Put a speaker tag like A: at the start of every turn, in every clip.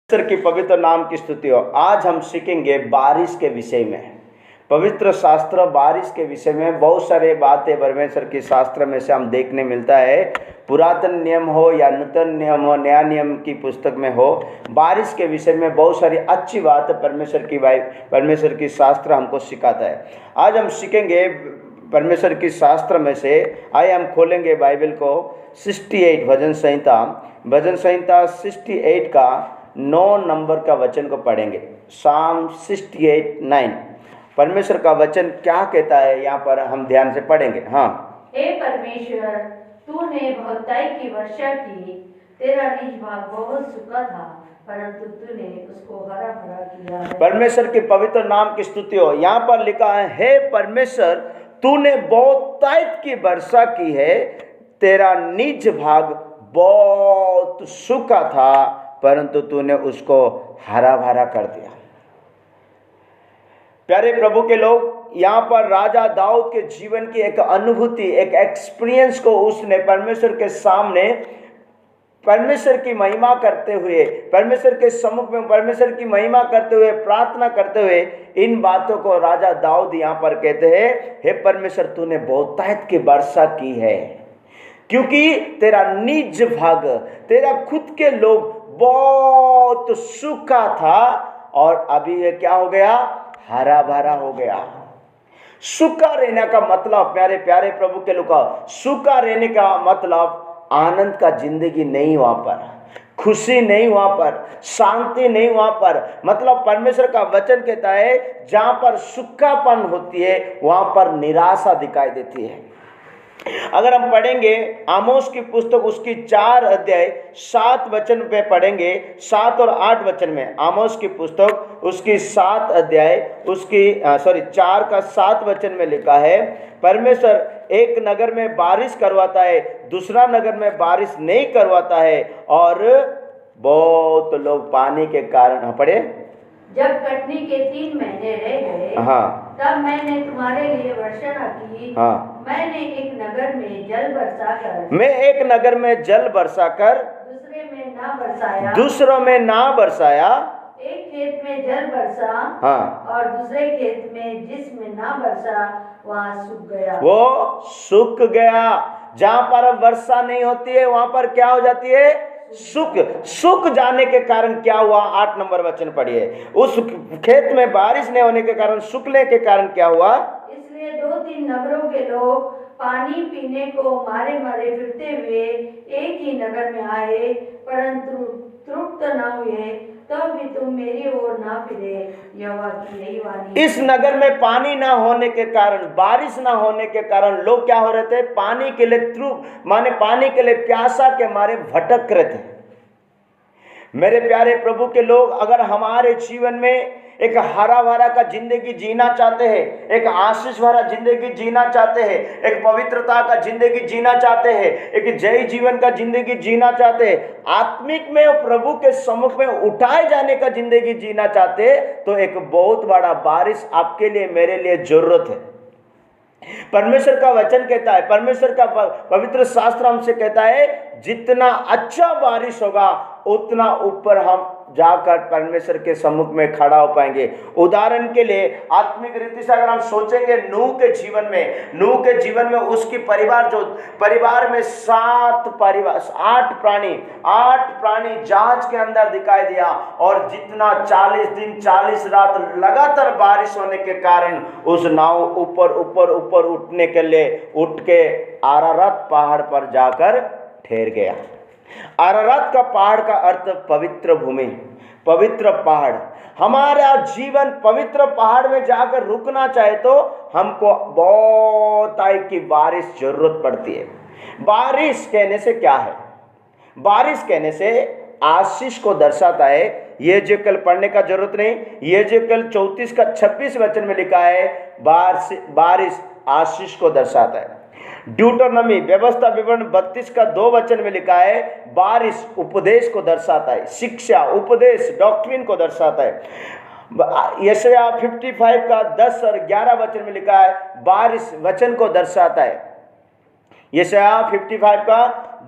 A: परमेश्वर की पवित्र नाम की स्तुति हो। आज हम सीखेंगे बारिश के विषय में। पवित्र शास्त्र बारिश के विषय में बहुत सारे बातें परमेश्वर की शास्त्र में से हम देखने मिलता है। पुरातन नियम हो या नूतन नियम हो, नया नियम की पुस्तक में हो, बारिश के विषय में बहुत सारी अच्छी बात परमेश्वर की शास्त्र हमको सिखाता है। आज हम सीखेंगे परमेश्वर की शास्त्र में से। आइए हम खोलेंगे बाइबल को 68 भजन संहिता 68 का 9 नंबर का वचन को पढ़ेंगे। साम 68:9 परमेश्वर का वचन क्या कहता है, यहाँ पर हम ध्यान से पढ़ेंगे। हाँ,
B: हे परमेश्वर, तूने बहुताई की वर्षा की, तेरा निज भाग बहुत सूखा था, परंतु तूने उसको हरा भरा किया है।
A: परमेश्वर के पवित्र नाम की स्तुति हो। यहाँ पर लिखा है, हे परमेश्वर, तूने बहुताई की वर्षा की है, तेरा निज भाग बहुत सूखा था, परंतु तूने उसको हरा भरा कर दिया। प्यारे प्रभु के लोग, यहाँ पर राजा दाऊद के जीवन की एक अनुभूति, एक एक्सपीरियंस को उसने परमेश्वर के सामने परमेश्वर की महिमा करते हुए, परमेश्वर के सम्मुख में परमेश्वर की महिमा करते हुए, प्रार्थना करते हुए, इन बातों को राजा दाऊद यहाँ पर कहते हैं, हे परमेश्वर, तूने बहुतायत की वर्षा की है, क्योंकि तेरा निज भाग, तेरा खुद के लोग बहुत सूखा था और अभी ये क्या हो गया, हरा भरा हो गया। सूखा रहने का मतलब, प्यारे प्यारे प्रभु के लोग, सूखा रहने का मतलब आनंद का जिंदगी नहीं, वहां पर खुशी नहीं, वहां पर शांति नहीं, वहां पर मतलब परमेश्वर का वचन कहता है, जहां पर सूखापन होती है वहां पर निराशा दिखाई देती है। अगर हम पढ़ेंगे आमोस की पुस्तक, उसकी 4 अध्याय 7 वचन पे पढ़ेंगे, 7 और 8 वचन में। आमोस की पुस्तक उसकी 7 अध्याय उसकी 4 का 7 वचन में लिखा है, परमेश्वर एक नगर में बारिश करवाता है, दूसरा नगर में बारिश नहीं करवाता है, और बहुत लोग पानी के कारण पड़े।
B: जब कटनी के 3 महीने रह गए,
A: हाँ,
B: तब मैंने तुम्हारे लिए वर्षा न की।
A: हाँ,
B: मैंने एक नगर में जल बरसाकर,
A: मैं एक नगर में जल बरसाकर
B: दूसरे में ना बरसाया,
A: दूसरों में ना बरसाया।
B: एक खेत में जल बरसा,
A: हाँ,
B: और दूसरे खेत में जिसमें ना बरसा वहाँ सूख गया।
A: वो सूख गया। जहां पर वर्षा नहीं होती है वहां पर क्या हो जाती है, सूख जाने के कारण क्या हुआ, 8 नंबर वचन पढ़िए। उस खेत में बारिश नहीं होने के कारण, सूखने के कारण क्या हुआ,
B: इसलिए 2-3 नगरों के लोग पानी पीने को मारे मारे फिरते हुए एक ही नगर में आए, परंतु तृप्त न हुए। तब भी तुम मेरी ओर ना फिरे, यहोवा की यही वाणी।
A: इस नगर में पानी ना होने के कारण, बारिश ना होने के कारण लोग क्या हो रहे थे, पानी के लिए माने पानी के लिए प्यासा के मारे भटक रहे थे। मेरे प्यारे प्रभु के लोग, अगर हमारे जीवन में एक हरा भरा का जिंदगी जीना चाहते हैं, एक आशीष भरा जिंदगी जीना चाहते हैं, एक पवित्रता का जिंदगी जीना चाहते हैं, एक जय जीवन का जिंदगी जीना चाहते हैं, आत्मिक में और प्रभु के सम्मुख में उठाए जाने का जिंदगी जीना चाहते हैं, तो एक बहुत बड़ा बारिश आपके लिए, मेरे लिए जरूरत है। परमेश्वर का वचन कहता है, परमेश्वर का पवित्र शास्त्र हमसे कहता है, जितना अच्छा बारिश होगा उतना ऊपर हम जाकर परमेश्वर के सम्मुख में खड़ा हो पाएंगे। उदाहरण के लिए आत्मिक रीति से अगर हम सोचेंगे, नूह के जीवन में उसकी परिवार में 8 प्राणी जहाज के अंदर दिखाई दिया, और जितना 40 दिन 40 रात लगातार बारिश होने के कारण उस नाव ऊपर उठने के लिए उठ के अरारत पहाड़ पर जाकर ठहर गया। अरारत का पहाड़ का अर्थ पवित्र भूमि, पवित्र पहाड़। हमारा जीवन पवित्र पहाड़ में जाकर रुकना चाहे तो हमको बहुताई की बारिश जरूरत पड़ती है। बारिश कहने से क्या है, बारिश कहने से आशीष को दर्शाता है। ये जो कल पढ़ने का जरूरत नहीं, ये जो कल 34 का 26 वचन में लिखा है, बारिश आशीष को दर्शाता है। ड्यूटरनमी व्यवस्था विवरण 32 का 2 वचन में लिखा है, बारिश उपदेश को दर्शाता है, शिक्षा, उपदेश, डॉक्ट्रिन को दर्शाता है। यशायाह 55 का 10 और 11 वचन में लिखा है, बारिश वचन को दर्शाता है। यशायाह 55 का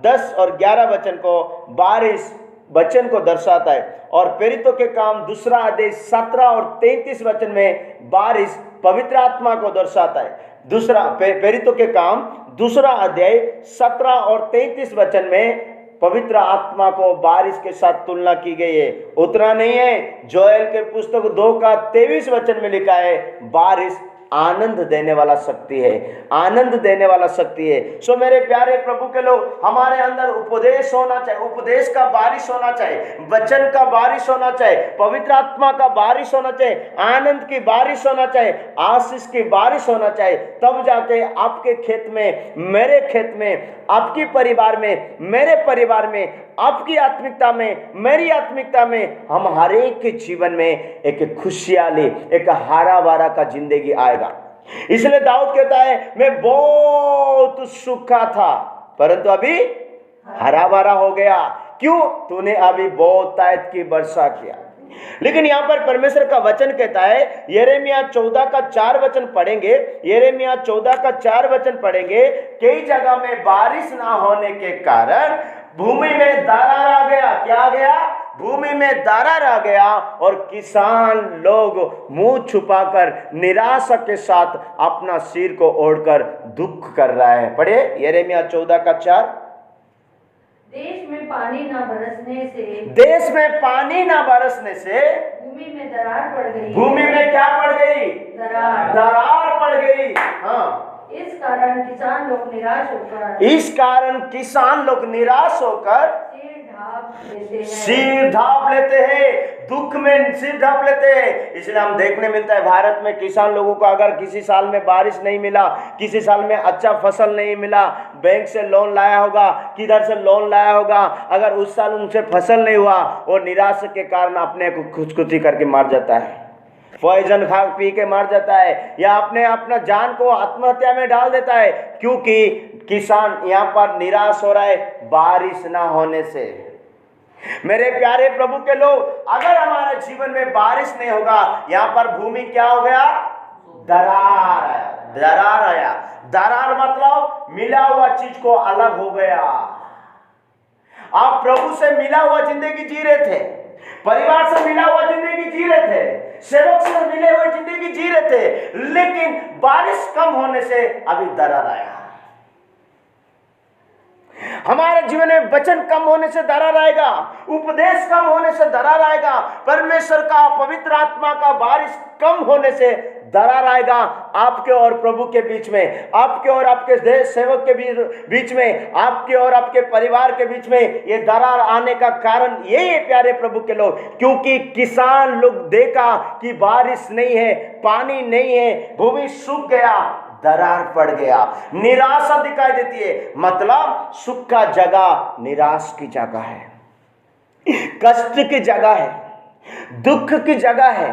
A: 10 और 11 वचन को बारिश वचन को दर्शाता है। और प्रेरितों के काम दूसरा अध्याय 17 और 33 वचन में बारिश पवित्र आत्मा को दर्शाता है। दूसरा प्रेरितों के काम दूसरा अध्याय 17 और 33 वचन में पवित्र आत्मा को बारिश के साथ तुलना की गई है। उतना नहीं है, जोएल के पुस्तक 2 का 23 वचन में लिखा है बारिश आनंद देने वाला शक्ति है, आनंद देने वाला शक्ति है। सो मेरे प्यारे प्रभु के लोग, हमारे अंदर उपदेश होना चाहिए, उपदेश का बारिश होना चाहिए, वचन का बारिश होना चाहिए, पवित्र आत्मा का बारिश होना चाहिए, आनंद की बारिश होना चाहिए, आशीष की बारिश होना चाहिए। तब जाके आपके खेत में, मेरे खेत में, आपकी परिवार में, मेरे परिवार में, आपकी आत्मिकता में, मेरी आत्मिकता में, हम हर एक के जीवन में एक खुशहाली, एक हरा भरा का जिंदगी आएगा। इसलिए दाऊद कहता है मैं बहुत सूखा था परंतु अभी हरा भरा हो गया। क्यों? तूने अभी बहुत तायत की वर्षा किया। लेकिन यहां पर परमेश्वर का वचन कहता है, यिर्मयाह 14 का 4 वचन पढ़ेंगे, यिर्मयाह 14 का 4 वचन पढ़ेंगे, कई जगह में बारिश ना होने के कारण भूमि में दरार आ गया। क्या आ गया? भूमि में दरार आ गया और किसान लोग मुंह छुपाकर निराशा के साथ अपना सिर को ओढ़कर दुख कर रहा है। पढ़िए यिर्मयाह 14 का 4।
B: देश में पानी न बरसने से,
A: देश में पानी ना बरसने से
B: भूमि में दरार पड़ गई।
A: भूमि में क्या पड़ गई?
B: दरार।
A: दरार पड़ गई। हाँ,
B: इस कारण किसान लोग निराश होकर,
A: इस कारण किसान लोग निराश होकर सिर ढांप लेते हैं, दुख में सिर ढांप लेते हैं। इसलिए हम देखने मिलता है भारत में किसान लोगों को अगर किसी साल में बारिश नहीं मिला, किसी साल में अच्छा फसल नहीं मिला, बैंक से लोन लाया होगा, किधर से लोन लाया होगा, अगर उस साल उनसे फसल नहीं हुआ, और निराशा के कारण अपने को खुदकुशी करके मार जाता है, पॉइजन खा पी के मार जाता है, या अपना जान को आत्महत्या में डाल देता है। क्योंकि किसान यहाँ पर निराश हो रहा है बारिश ना होने से। मेरे प्यारे प्रभु के लोग, अगर हमारे जीवन में बारिश नहीं होगा, यहाँ पर भूमि क्या हो गया? दरार आया। दरार आया, दरार मतलब मिला हुआ चीज को अलग हो गया। आप प्रभु से मिला हुआ जिंदगी जी रहे थे, परिवार से मिला हुआ जिंदगी जी रहे थे, सेवक से मिले हुए जिंदगी जी रहे थे, लेकिन बारिश कम होने से अभी दरार आया। हमारे जीवन में वचन कम होने से दरार आएगा, उपदेश कम होने से दरार आएगा, परमेश्वर का पवित्र आत्मा का बारिश कम होने से दरार आएगा। आपके और प्रभु के बीच में, आपके और आपके देश सेवक के बीच में, आपके और आपके परिवार के बीच में ये दरार आने का कारण यही है प्यारे प्रभु के लोग, क्योंकि किसान लोग देखा कि बारिश नहीं है, पानी नहीं है, भूमि सूख गया, दरार पड़ गया, निराशा दिखाई देती है। मतलब सूखा जगह निराश की जगह है, कष्ट की जगह है, दुख की जगह है,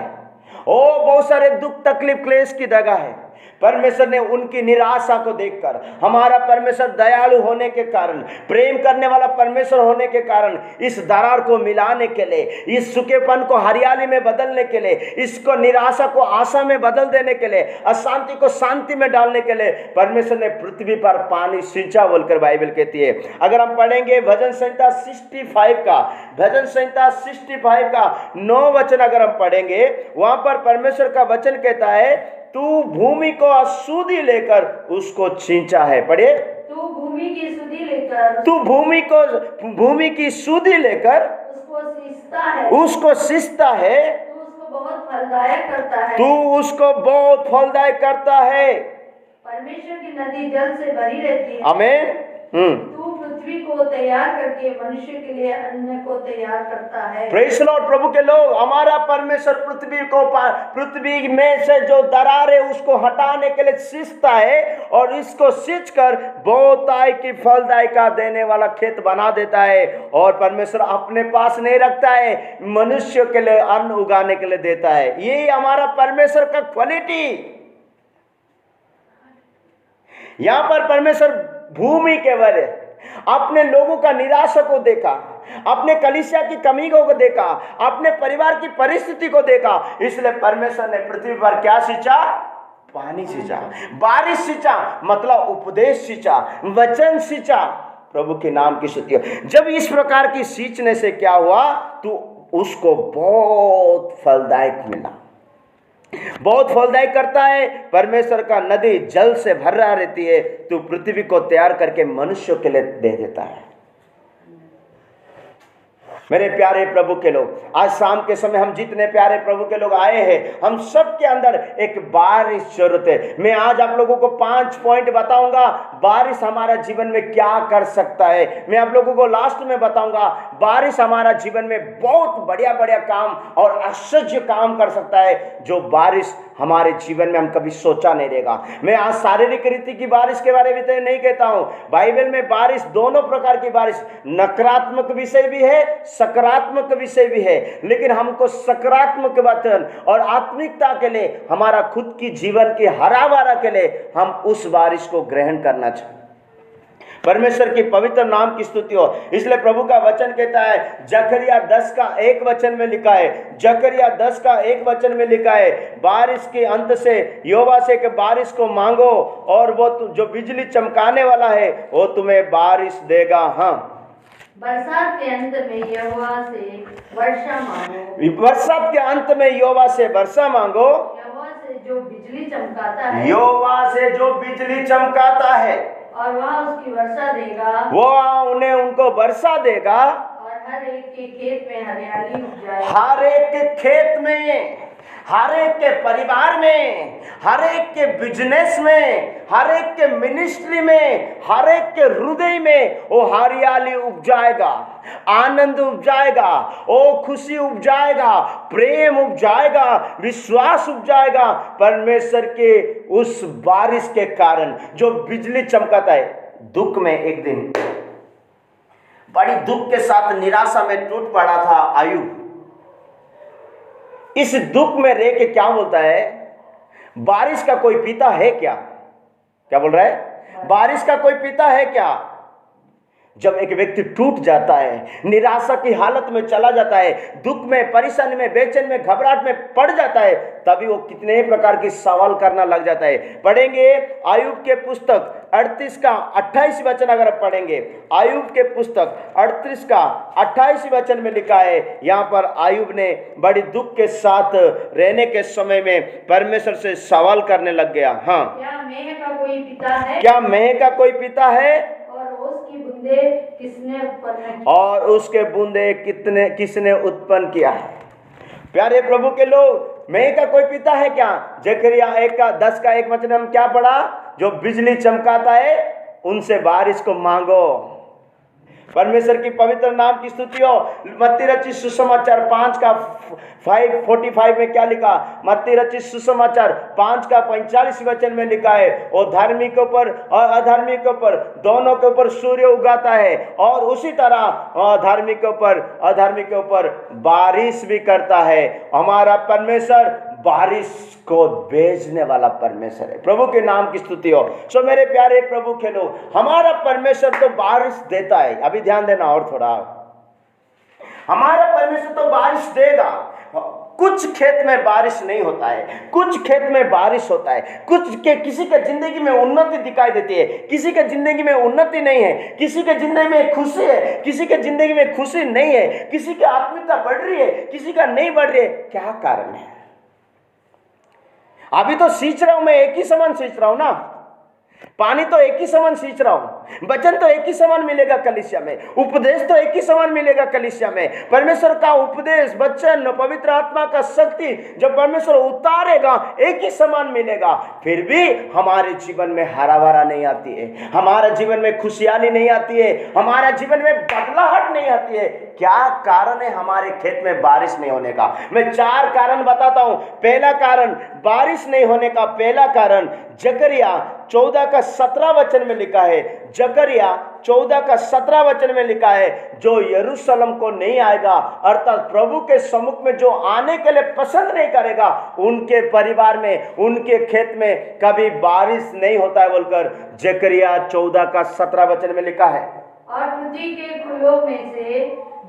A: बहुत सारे दुख तकलीफ क्लेश की जगह है। परमेश्वर ने उनकी निराशा को देखकर, हमारा परमेश्वर दयालु होने के कारण, प्रेम करने वाला परमेश्वर होने के कारण, इस दरार को मिलाने के लिए, इस सूखेपन को हरियाली में बदलने के लिए, इसको निराशा को आशा में बदल देने के लिए, अशांति को शांति में डालने के लिए परमेश्वर ने पृथ्वी पर पानी सिंचा बोलकर बाइबल कहती है। अगर हम पढ़ेंगे भजन संहिता 65 का, भजन संहिता 65 का 9 वचन अगर हम पढ़ेंगे, वहां पर परमेश्वर का वचन कहता है, तू भूमि को सुधि लेकर उसको छींचा है। पढ़े,
B: तू भूमि की सुधि लेकर,
A: तू भूमि की सुधि लेकर
B: उसको सींचता है,
A: उसको सींचता है,
B: तू उसको बहुत फलदायक करता है,
A: तू उसको बहुत फलदायक करता है।
B: परमेश्वर की नदी जल से भरी रहती है।
A: आमीन।
B: तू पृथ्वी को तैयार करके मनुष्य के लिए अन्न को तैयार करता है।
A: Praise the Lord. प्रभु के लोग, हमारा परमेश्वर पृथ्वी में से जो दरार है उसको हटाने के लिए सींचता है, और इसको सींचकर बहुताई की फलदायी का देने वाला खेत बना देता है। और परमेश्वर अपने पास नहीं रखता है, मनुष्य के लिए अन्न उगाने के लिए देता है। यही हमारा परमेश्वर का क्वालिटी। यहां पर परमेश्वर भूमि के बारे अपने लोगों का निराशा को देखा, अपने कलीसिया की कमी को देखा, अपने परिवार की परिस्थिति को देखा, इसलिए परमेश्वर ने पृथ्वी पर क्या सींचा? पानी सींचा, बारिश सींचा, मतलब उपदेश सींचा, वचन सींचा। प्रभु के नाम की स्तुति हो। जब इस प्रकार की सींचने से क्या हुआ, तो उसको बहुत फलदायक मिला, बहुत फलदायक करता है। परमेश्वर का नदी जल से भरा रहती है, तो पृथ्वी को तैयार करके मनुष्यों के लिए दे देता है। मेरे प्यारे प्रभु के लोग, आज शाम के समय हम जितने प्यारे प्रभु के लोग आए हैं, हम सब के अंदर एक बारिश जरूरत है। मैं आज आप लोगों को 5 पॉइंट बताऊंगा, बारिश हमारा जीवन में क्या कर सकता है। मैं आप लोगों को लास्ट में बताऊंगा, बारिश हमारा जीवन में बहुत बढ़िया बढ़िया काम और आश्चर्य काम कर सकता है, जो बारिश हमारे जीवन में हम कभी सोचा नहीं रहेगा। मैं आज शारीरिक रीति की बारिश के बारे में तो नहीं कहता हूं। बाइबल में बारिश, दोनों प्रकार की बारिश, नकारात्मक विषय भी है, सकारात्मक विषय भी है। लेकिन हमको सकारात्मक वचन और आत्मिकता के लिए, हमारा खुद की जीवन की हरा भरा के लिए हम उस बारिश को ग्रहण करना चाहिए। परमेश्वर की पवित्र नाम की स्तुति हो। इसलिए प्रभु का वचन कहता है, जकरिया 10 का 1 वचन में लिखा है, जकरिया 10 का 1 वचन में लिखा है, बारिश के अंत से यहोवा से कि बारिश को मांगो और वो जो बिजली चमकाने वाला है वो तुम्हें बारिश देगा। हाँ,
B: बरसात के अंत में यहोवा से वर्षा मांगो,
A: बरसात के अंत में यहोवा से वर्षा मांगो,
B: यहोवा से जो बिजली चमकाता है,
A: यहोवा से जो बिजली चमकाता है,
B: और वह उसकी वर्षा देगा,
A: वो उन्हें उनको वर्षा देगा,
B: और हर एक के खेत में हरियाली उपजाएगा।
A: हर एक के खेत में, हर एक के परिवार में, हर एक के बिजनेस में, हर एक के मिनिस्ट्री में, हर एक के हृदय में वो हरियाली उपजाएगा, आनंद उपजाएगा, ओ खुशी उपजाएगा, प्रेम उपजाएगा, विश्वास उपजाएगा। परमेश्वर के उस बारिश के कारण जो बिजली चमकाता है। दुख में एक दिन बड़ी दुख के साथ निराशा में टूट पड़ा था आयुब। इस दुख में रह के क्या बोलता है, बारिश का कोई पिता है क्या? क्या बोल रहा है? बारिश का कोई पिता है क्या? जब एक व्यक्ति टूट जाता है, निराशा की हालत में चला जाता है, दुख में, परेशानी में, बेचैन में, घबराहट में पड़ जाता है, तभी वो कितने प्रकार की सवाल करना लग जाता है। पढ़ेंगे आयुब के पुस्तक 38 का 28 वचन, अगर आप पढ़ेंगे आयुब के पुस्तक 38 का 28 वचन में लिखा है, यहाँ पर आयुब ने बड़ी दुख के साथ रहने के समय में परमेश्वर से सवाल करने लग गया। हाँ,
B: क्या मेह का कोई पिता है?
A: क्या मेह का कोई पिता है?
B: उसकी बूंदे किसने उत्पन्न की?
A: और उसके बूंदे किसने उत्पन्न किया है? प्यारे प्रभु के लोग, मेह का कोई पिता है क्या? जकरिया 1 का 10 का 1 वचन हम क्या पढ़ा? जो बिजली चमकाता है उनसे बारिश को मांगो। परमेश्वर की पवित्र नाम की स्तुति हो। मत्ती रचित सुसमाचार 5 का 5:45 में क्या लिखा? मत्ती रचित सुसमाचार 5 का 45 वचन में लिखा है, वो धार्मिक के ऊपर और अधार्मिक के ऊपर दोनों के ऊपर सूर्य उगाता है, और उसी तरह धार्मिक के ऊपर अधार्मिक के ऊपर बारिश भी करता है। हमारा परमेश्वर बारिश को भेजने वाला परमेश्वर है। प्रभु के नाम की स्तुति हो। सो मेरे प्यारे प्रभु के लोग, हमारा परमेश्वर तो बारिश देता है। अभी ध्यान देना और थोड़ा, हमारा परमेश्वर तो बारिश देगा। कुछ खेत में बारिश नहीं होता है, कुछ खेत में बारिश होता है, किसी के जिंदगी में उन्नति दिखाई देती है, किसी के जिंदगी में उन्नति नहीं है, किसी के जिंदगी में खुशी है, किसी के जिंदगी में खुशी नहीं है, किसी की आत्मिकता बढ़ रही है, किसी का नहीं बढ़ रही है। क्या कारण है? अभी तो सींच रहा हूं मैं, एक ही समान सींच रहा हूं ना, पानी तो एक ही समान सींच रहा हूं, वचन तो एक ही समान मिलेगा कलीसिया में, उपदेश तो एक ही समान मिलेगा कलीसिया में। परमेश्वर का उपदेश, वचन, पवित्र आत्मा का शक्ति जब परमेश्वर उतारेगा एक ही समान मिलेगा। फिर भी हमारे जीवन में हरा भरा नहीं आती है, हमारा जीवन में खुशहाली नहीं आती है, हमारा जीवन में बदलाहट नहीं आती है। क्या कारण है हमारे खेत में बारिश नहीं होने का? मैं 4 कारण बताता हूं। पहला कारण बारिश नहीं होने का, पहला कारण जकरिया 14 का 17 वचन में लिखा है, जकरिया 14 का 17 वचन में लिखा है, जो यरूशलेम को नहीं आएगा, अर्थात प्रभु के सम्मुख में जो आने के लिए पसंद नहीं करेगा, उनके परिवार में, उनके खेत में कभी बारिश नहीं होता है बोलकर जकरिया 14 का 17 वचन में लिखा है।
B: और पृथ्वी के कुलों में से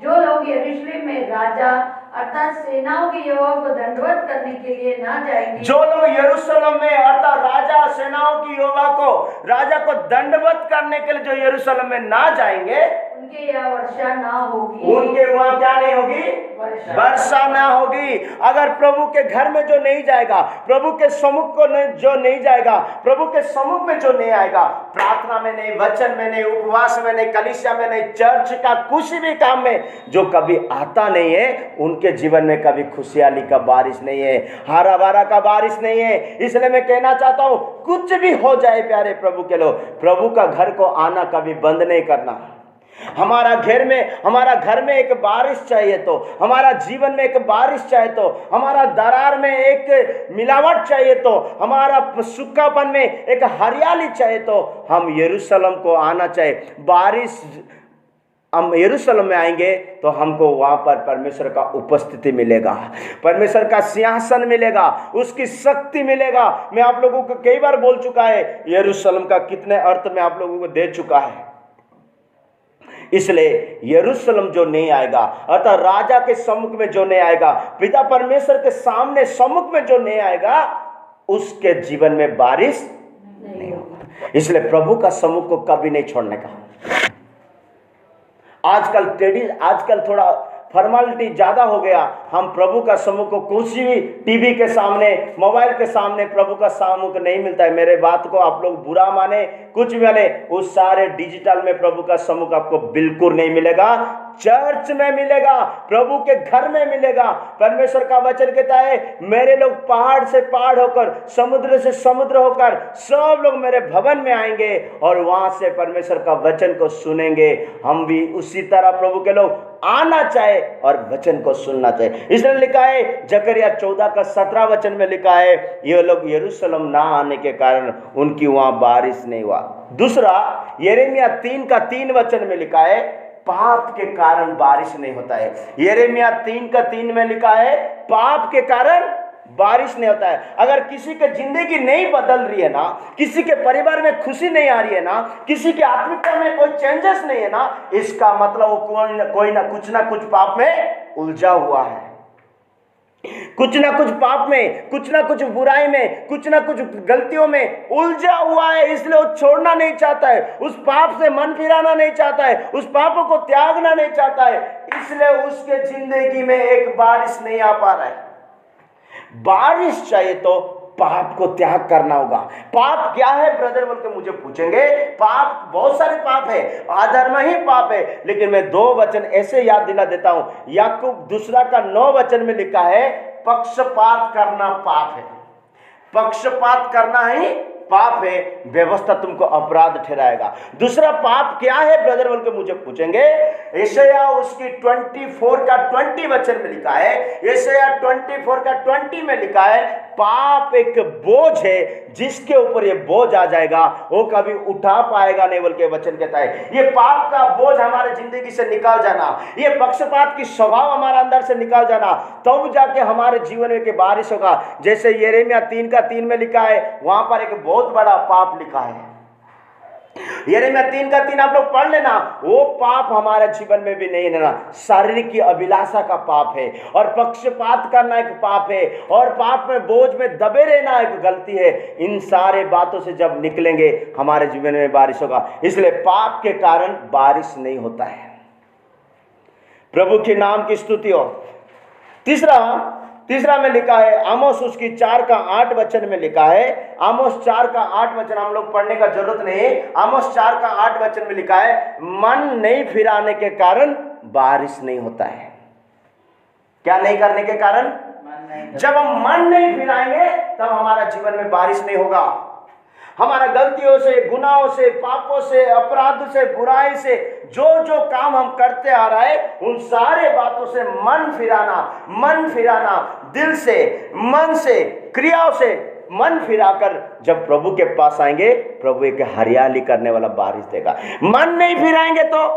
B: जो लोग यरूशलेम में राजा अर्थात सेनाओं के यहोवा को दंडवत करने के लिए ना जाएंगे,
A: जो लोग यरूशलेम में अर्थात राजा सेनाओं की यहोवा को राजा को दंडवत करने के लिए जो यरूशलेम में ना जाएंगे,
B: उनके यहाँ वर्षा ना होगी।
A: उनके वहां क्या नहीं होगी? वर्षा ना होगी। अगर प्रभु के घर में जो नहीं जाएगा, प्रभु के सम्मुख को जो नहीं जाएगा, प्रभु के सम्मुख में जो नहीं आएगा, प्रार्थना में नहीं, वचन में नहीं, उपवास में नहीं, कलीसिया में नहीं, चर्च का कुछ भी काम में जो कभी आता नहीं है, उनके जीवन में कभी खुशहाली का बारिश नहीं है, हरा भरा का बारिश नहीं है। इसलिए मैं कहना चाहता हूं, कुछ भी हो जाए प्यारे प्रभु के लोग, प्रभु का घर को आना कभी बंद नहीं करना। हमारा घर में एक बारिश चाहिए, तो हमारा जीवन में एक बारिश चाहिए, तो हमारा दरार में एक मिलावट चाहिए, तो हमारा सूखापन में एक हरियाली चाहिए, तो हम यरूशलेम को आना चाहिए। बारिश हम यरूशलेम में आएंगे तो हमको वहाँ पर परमेश्वर का उपस्थिति मिलेगा, परमेश्वर का सिंहासन मिलेगा, उसकी शक्ति मिलेगा। मैं आप लोगों को कई बार बोल चुका है, यरूशलेम का कितने अर्थ में आप लोगों को दे चुका है। इसलिए यरूशलेम जो नहीं आएगा, अर्थात राजा के सम्मुख में जो नहीं आएगा, पिता परमेश्वर के सामने सम्मुख में जो नहीं आएगा, उसके जीवन में बारिश नहीं होगा। इसलिए प्रभु का सम्मुख को कभी नहीं छोड़ने का। आजकल थोड़ा फॉर्मेलिटी ज्यादा हो गया। हम प्रभु का सम्मुख को कुछ भी टीवी के सामने, मोबाइल के सामने प्रभु का सम्मुख नहीं मिलता है। मेरे बात को आप लोग बुरा माने, कुछ भी माने, उस सारे डिजिटल में प्रभु का सम्मुख आपको बिल्कुल नहीं मिलेगा। चर्च में मिलेगा, प्रभु के घर में मिलेगा। परमेश्वर का वचन कहता है, मेरे लोग पहाड़ से पहाड़ होकर, समुद्र से समुद्र होकर, सब लोग मेरे भवन में आएंगे और वहां से परमेश्वर का वचन को सुनेंगे। हम भी उसी तरह प्रभु के लोग आना चाहे और वचन को सुनना चाहिए। इसलिए लिखा है जकरिया 14 का 17 वचन में लिखा है, ये लोग यरूशलेम ना आने के कारण उनकी वहां बारिश नहीं हुआ। दूसरा, यिर्मयाह 3 का 3 वचन में लिखा है, पाप के कारण बारिश नहीं होता है। यिर्मयाह 3 का 3 में लिखा है, पाप के कारण बारिश नहीं होता है। अगर किसी की जिंदगी नहीं बदल रही है ना, किसी के परिवार में खुशी नहीं आ रही है ना, किसी की आत्मिकता में कोई चेंजेस नहीं है ना, इसका मतलब वो कोई ना कुछ पाप में उलझा हुआ है। कुछ ना कुछ पाप में, कुछ ना कुछ बुराई में, कुछ ना कुछ गलतियों में उलझा हुआ है। इसलिए वो छोड़ना नहीं चाहता है, उस पाप से मन फिराना नहीं चाहता है, उस पापों को त्यागना नहीं चाहता है। इसलिए उसके जिंदगी में एक बारिश नहीं आ पा रहा है। बारिश चाहिए तो पाप को त्याग करना होगा। पाप क्या है ब्रदर बोल के मुझे पूछेंगे। पाप बहुत सारे पाप है, अधर्म ही पाप है। लेकिन मैं 2 वचन ऐसे याद दिला देता हूं। याकूब 2 का 9 वचन में लिखा है, पक्षपात करना पाप है। पक्षपात करना ही पाप है, व्यवस्था तुमको अपराध ठहराएगा। दूसरा पाप क्या है ब्रदर बोल के मुझे पूछेंगे। यशायाह उसकी 24 का 20 वचन में लिखा है, यशायाह 24 का 20 में लिखा है, पाप एक बोझ है, जिसके ऊपर ये बोझ आ जाएगा वो कभी उठा पाएगा नहीं बोल के वचन कहता है। ये पाप का बोझ हमारे जिंदगी से निकाल जाना, ये पक्षपात की स्वभाव हमारे अंदर से निकाल जाना, तब जाके हमारे जीवन में के बारिश होगा। जैसे यिर्मयाह 3 का 3 में लिखा है, वहां पर एक बहुत बड़ा पाप लिखा है। यिर्मयाह 3 का 3 आप लोग पढ़ लेना। वो पाप हमारे जीवन में भी नहीं रहना। शारीरिक की अभिलाषा का पाप है, और पक्षपात करना एक पाप है, और पाप में बोझ में दबे रहना एक गलती है। इन सारे बातों से जब निकलेंगे हमारे जीवन में बारिश होगा। इसलिए पाप के कारण बारिश नहीं होता है। प्रभु के नाम की स्तुति हो। तीसरा में लिखा है, आमोस उसकी 4 का 8 वचन में लिखा है। आमोस 4 का 8 वचन हम लोग पढ़ने का जरूरत नहीं। आमोस 4 का 8 वचन में लिखा है, मन नहीं फिराने के कारण बारिश नहीं होता है। क्या नहीं करने के कारण? जब हम मन नहीं फिराएंगे तब हमारा जीवन में बारिश नहीं होगा। हमारा गलतियों से, गुनाहों से, पापों से, अपराध से, बुराई से जो जो काम हम करते आ रहे हैं, उन सारे बातों से मन फिराना, दिल से, मन से, क्रियाओं से मन फिराकर जब प्रभु के पास आएंगे, प्रभु एक हरियाली करने वाला बारिश देगा। मन नहीं फिराएंगे तो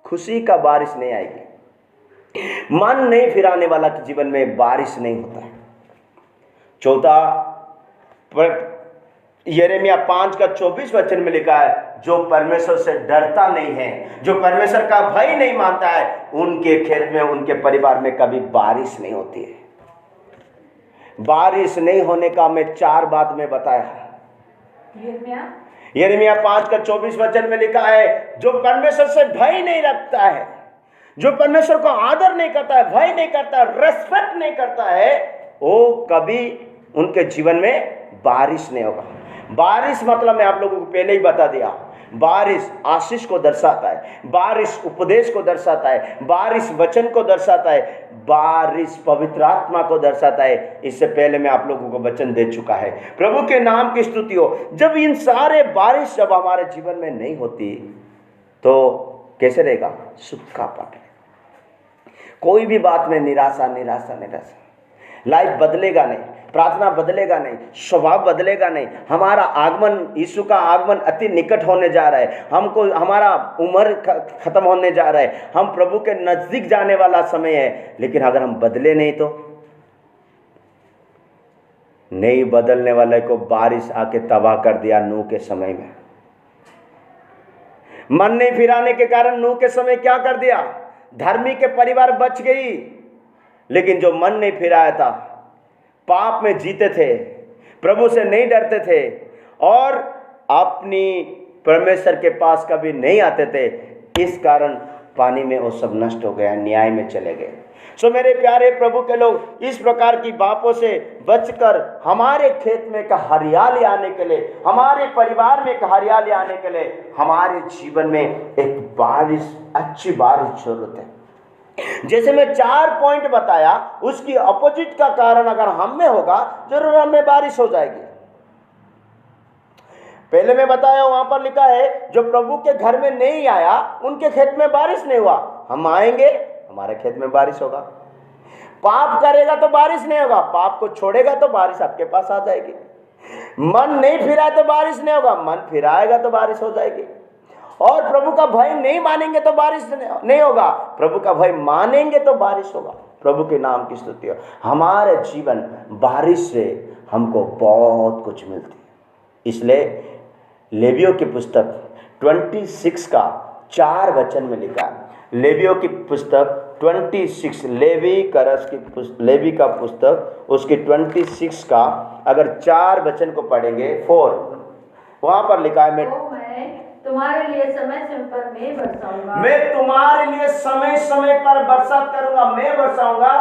A: खुशी का बारिश नहीं आएगी। मन नहीं फिराने वाला के जीवन में बारिश नहीं होता है। यिर्मयाह 5:24 में लिखा है, जो परमेश्वर से डरता नहीं है, जो परमेश्वर का भय नहीं मानता है, उनके खेत में, उनके परिवार में कभी बारिश नहीं होती है। बारिश नहीं होने का मैं 4 बात में बताया। यिर्मयाह 5:24 में लिखा है, जो परमेश्वर से भय नहीं रखता है, जो परमेश्वर को आदर नहीं करता है, भय नहीं करता है, रेस्पेक्ट नहीं करता है, वो कभी उनके जीवन में बारिश नहीं होगा। बारिश मतलब मैं आप लोगों को पहले ही बता दिया, बारिश आशीष को दर्शाता है, बारिश उपदेश को दर्शाता है, बारिश वचन को दर्शाता है, बारिश पवित्र आत्मा को दर्शाता है। इससे पहले मैं आप लोगों को वचन दे चुका है। प्रभु के नाम की स्तुति हो। जब इन सारे बारिश जब हमारे जीवन में नहीं होती तो कैसे रहेगा? सूखापन। कोई भी बात में निराशा निराशा निराशा। लाइफ बदलेगा नहीं, प्रार्थना बदलेगा नहीं, स्वभाव बदलेगा नहीं। हमारा आगमन, यीशु का आगमन अति निकट होने जा रहा है। हमको, हमारा उम्र खत्म होने जा रहा है, हम प्रभु के नजदीक जाने वाला समय है। लेकिन अगर हम बदले नहीं तो? नहीं बदलने वाले को बारिश आके तबाह कर दिया नूह के समय में। मन नहीं फिराने के कारण नूह के समय क्या कर दिया? धर्मी के परिवार बच गई, लेकिन जो मन नहीं फिराया था, पाप में जीते थे, प्रभु से नहीं डरते थे और अपनी परमेश्वर के पास कभी नहीं आते थे, इस कारण पानी में वो सब नष्ट हो गया, न्याय में चले गए। सो मेरे प्यारे प्रभु के लोग, इस प्रकार की बातों से बचकर हमारे खेत में का हरियाली आने के लिए, हमारे परिवार में का हरियाली आने के लिए, हमारे जीवन में एक बारिश, अच्छी बारिश जरूरत है। जैसे मैं 4 पॉइंट बताया, उसकी अपोजिट का कारण अगर हम में होगा, जरूर हमें बारिश हो जाएगी। पहले मैं बताया, वहां पर लिखा है, जो प्रभु के घर में नहीं आया, उनके खेत में बारिश नहीं हुआ। हम आएंगे, हमारे खेत में बारिश होगा। पाप करेगा तो बारिश नहीं होगा, पाप को छोड़ेगा तो बारिश आपके पास आ जाएगी। मन नहीं फिराए तो बारिश नहीं होगा, मन फिराएगा तो बारिश हो जाएगी। और प्रभु का भय नहीं मानेंगे तो बारिश नहीं होगा, प्रभु का भय मानेंगे तो बारिश होगा। प्रभु के नाम की स्तुति हो। हमारे जीवन बारिश से हमको बहुत कुछ मिलती है। इसलिए लेवियों की पुस्तक 26 का 4 वचन में लिखा है। लेवियों की पुस्तक 26, लेवी का पुस्तक उसकी 26 का अगर 4 वचन को पढ़ेंगे, 4, वहां पर लिखा है,
B: तुम्हारे लिए समय समय पर मैं बरसाऊंगा,
A: मैं तुम्हारे लिए समय समय पर बरसात करूंगा, मैं बरसाऊंगा,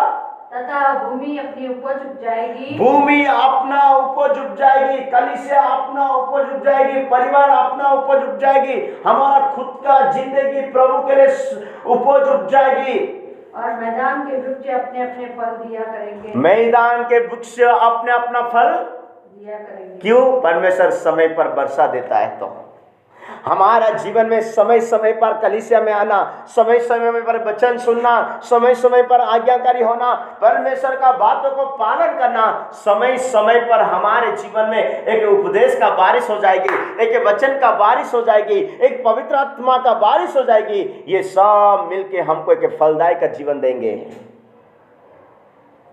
B: तथा भूमि अपनी उपज उपजाएगी,
A: भूमि अपना उपज उपजाएगी, कलीसिया अपना उपज उपजाएगी, परिवार अपना उपज उपजाएगी, हमारा खुद का जिंदगी प्रभु के लिए उपज उपजाएगी।
B: और मैदान के वृक्ष अपने अपने फल दिया करेंगे,
A: मैदान के वृक्ष अपने अपना फल
B: दिया करेंगे।
A: क्यों? परमेश्वर समय पर वर्षा देता है। तो हमारा जीवन में समय समय पर कलीसिया में आना, समय समय पर वचन सुनना, समय समय पर आज्ञाकारी होना, परमेश्वर का बातों को पालन करना, समय समय पर हमारे जीवन में एक उपदेश का बारिश हो जाएगी, एक वचन का बारिश हो जाएगी, एक पवित्र आत्मा का बारिश हो जाएगी। ये सब मिलके हमको एक फलदायी का जीवन देंगे।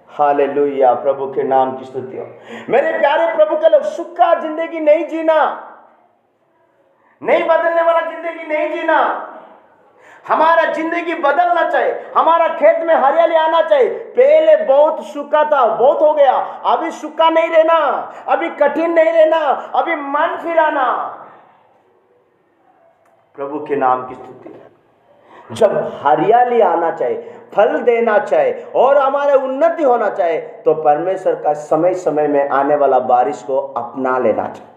A: हालेलुया, प्रभु के नाम की स्तुति हो। मेरे प्यारे प्रभु के लोग, सूखा जिंदगी नहीं जीना, नहीं बदलने वाला जिंदगी नहीं जीना। हमारा जिंदगी बदलना चाहिए, हमारा खेत में हरियाली आना चाहिए। पहले बहुत सूखा था, बहुत हो गया, अभी सूखा नहीं रहना, अभी कठिन नहीं रहना, अभी मन फिराना। प्रभु के नाम की स्तुति। जब हरियाली आना चाहिए, फल देना चाहिए और हमारे उन्नति होना चाहिए, तो परमेश्वर का समय समय में आने वाला बारिश को अपना लेना चाहिए।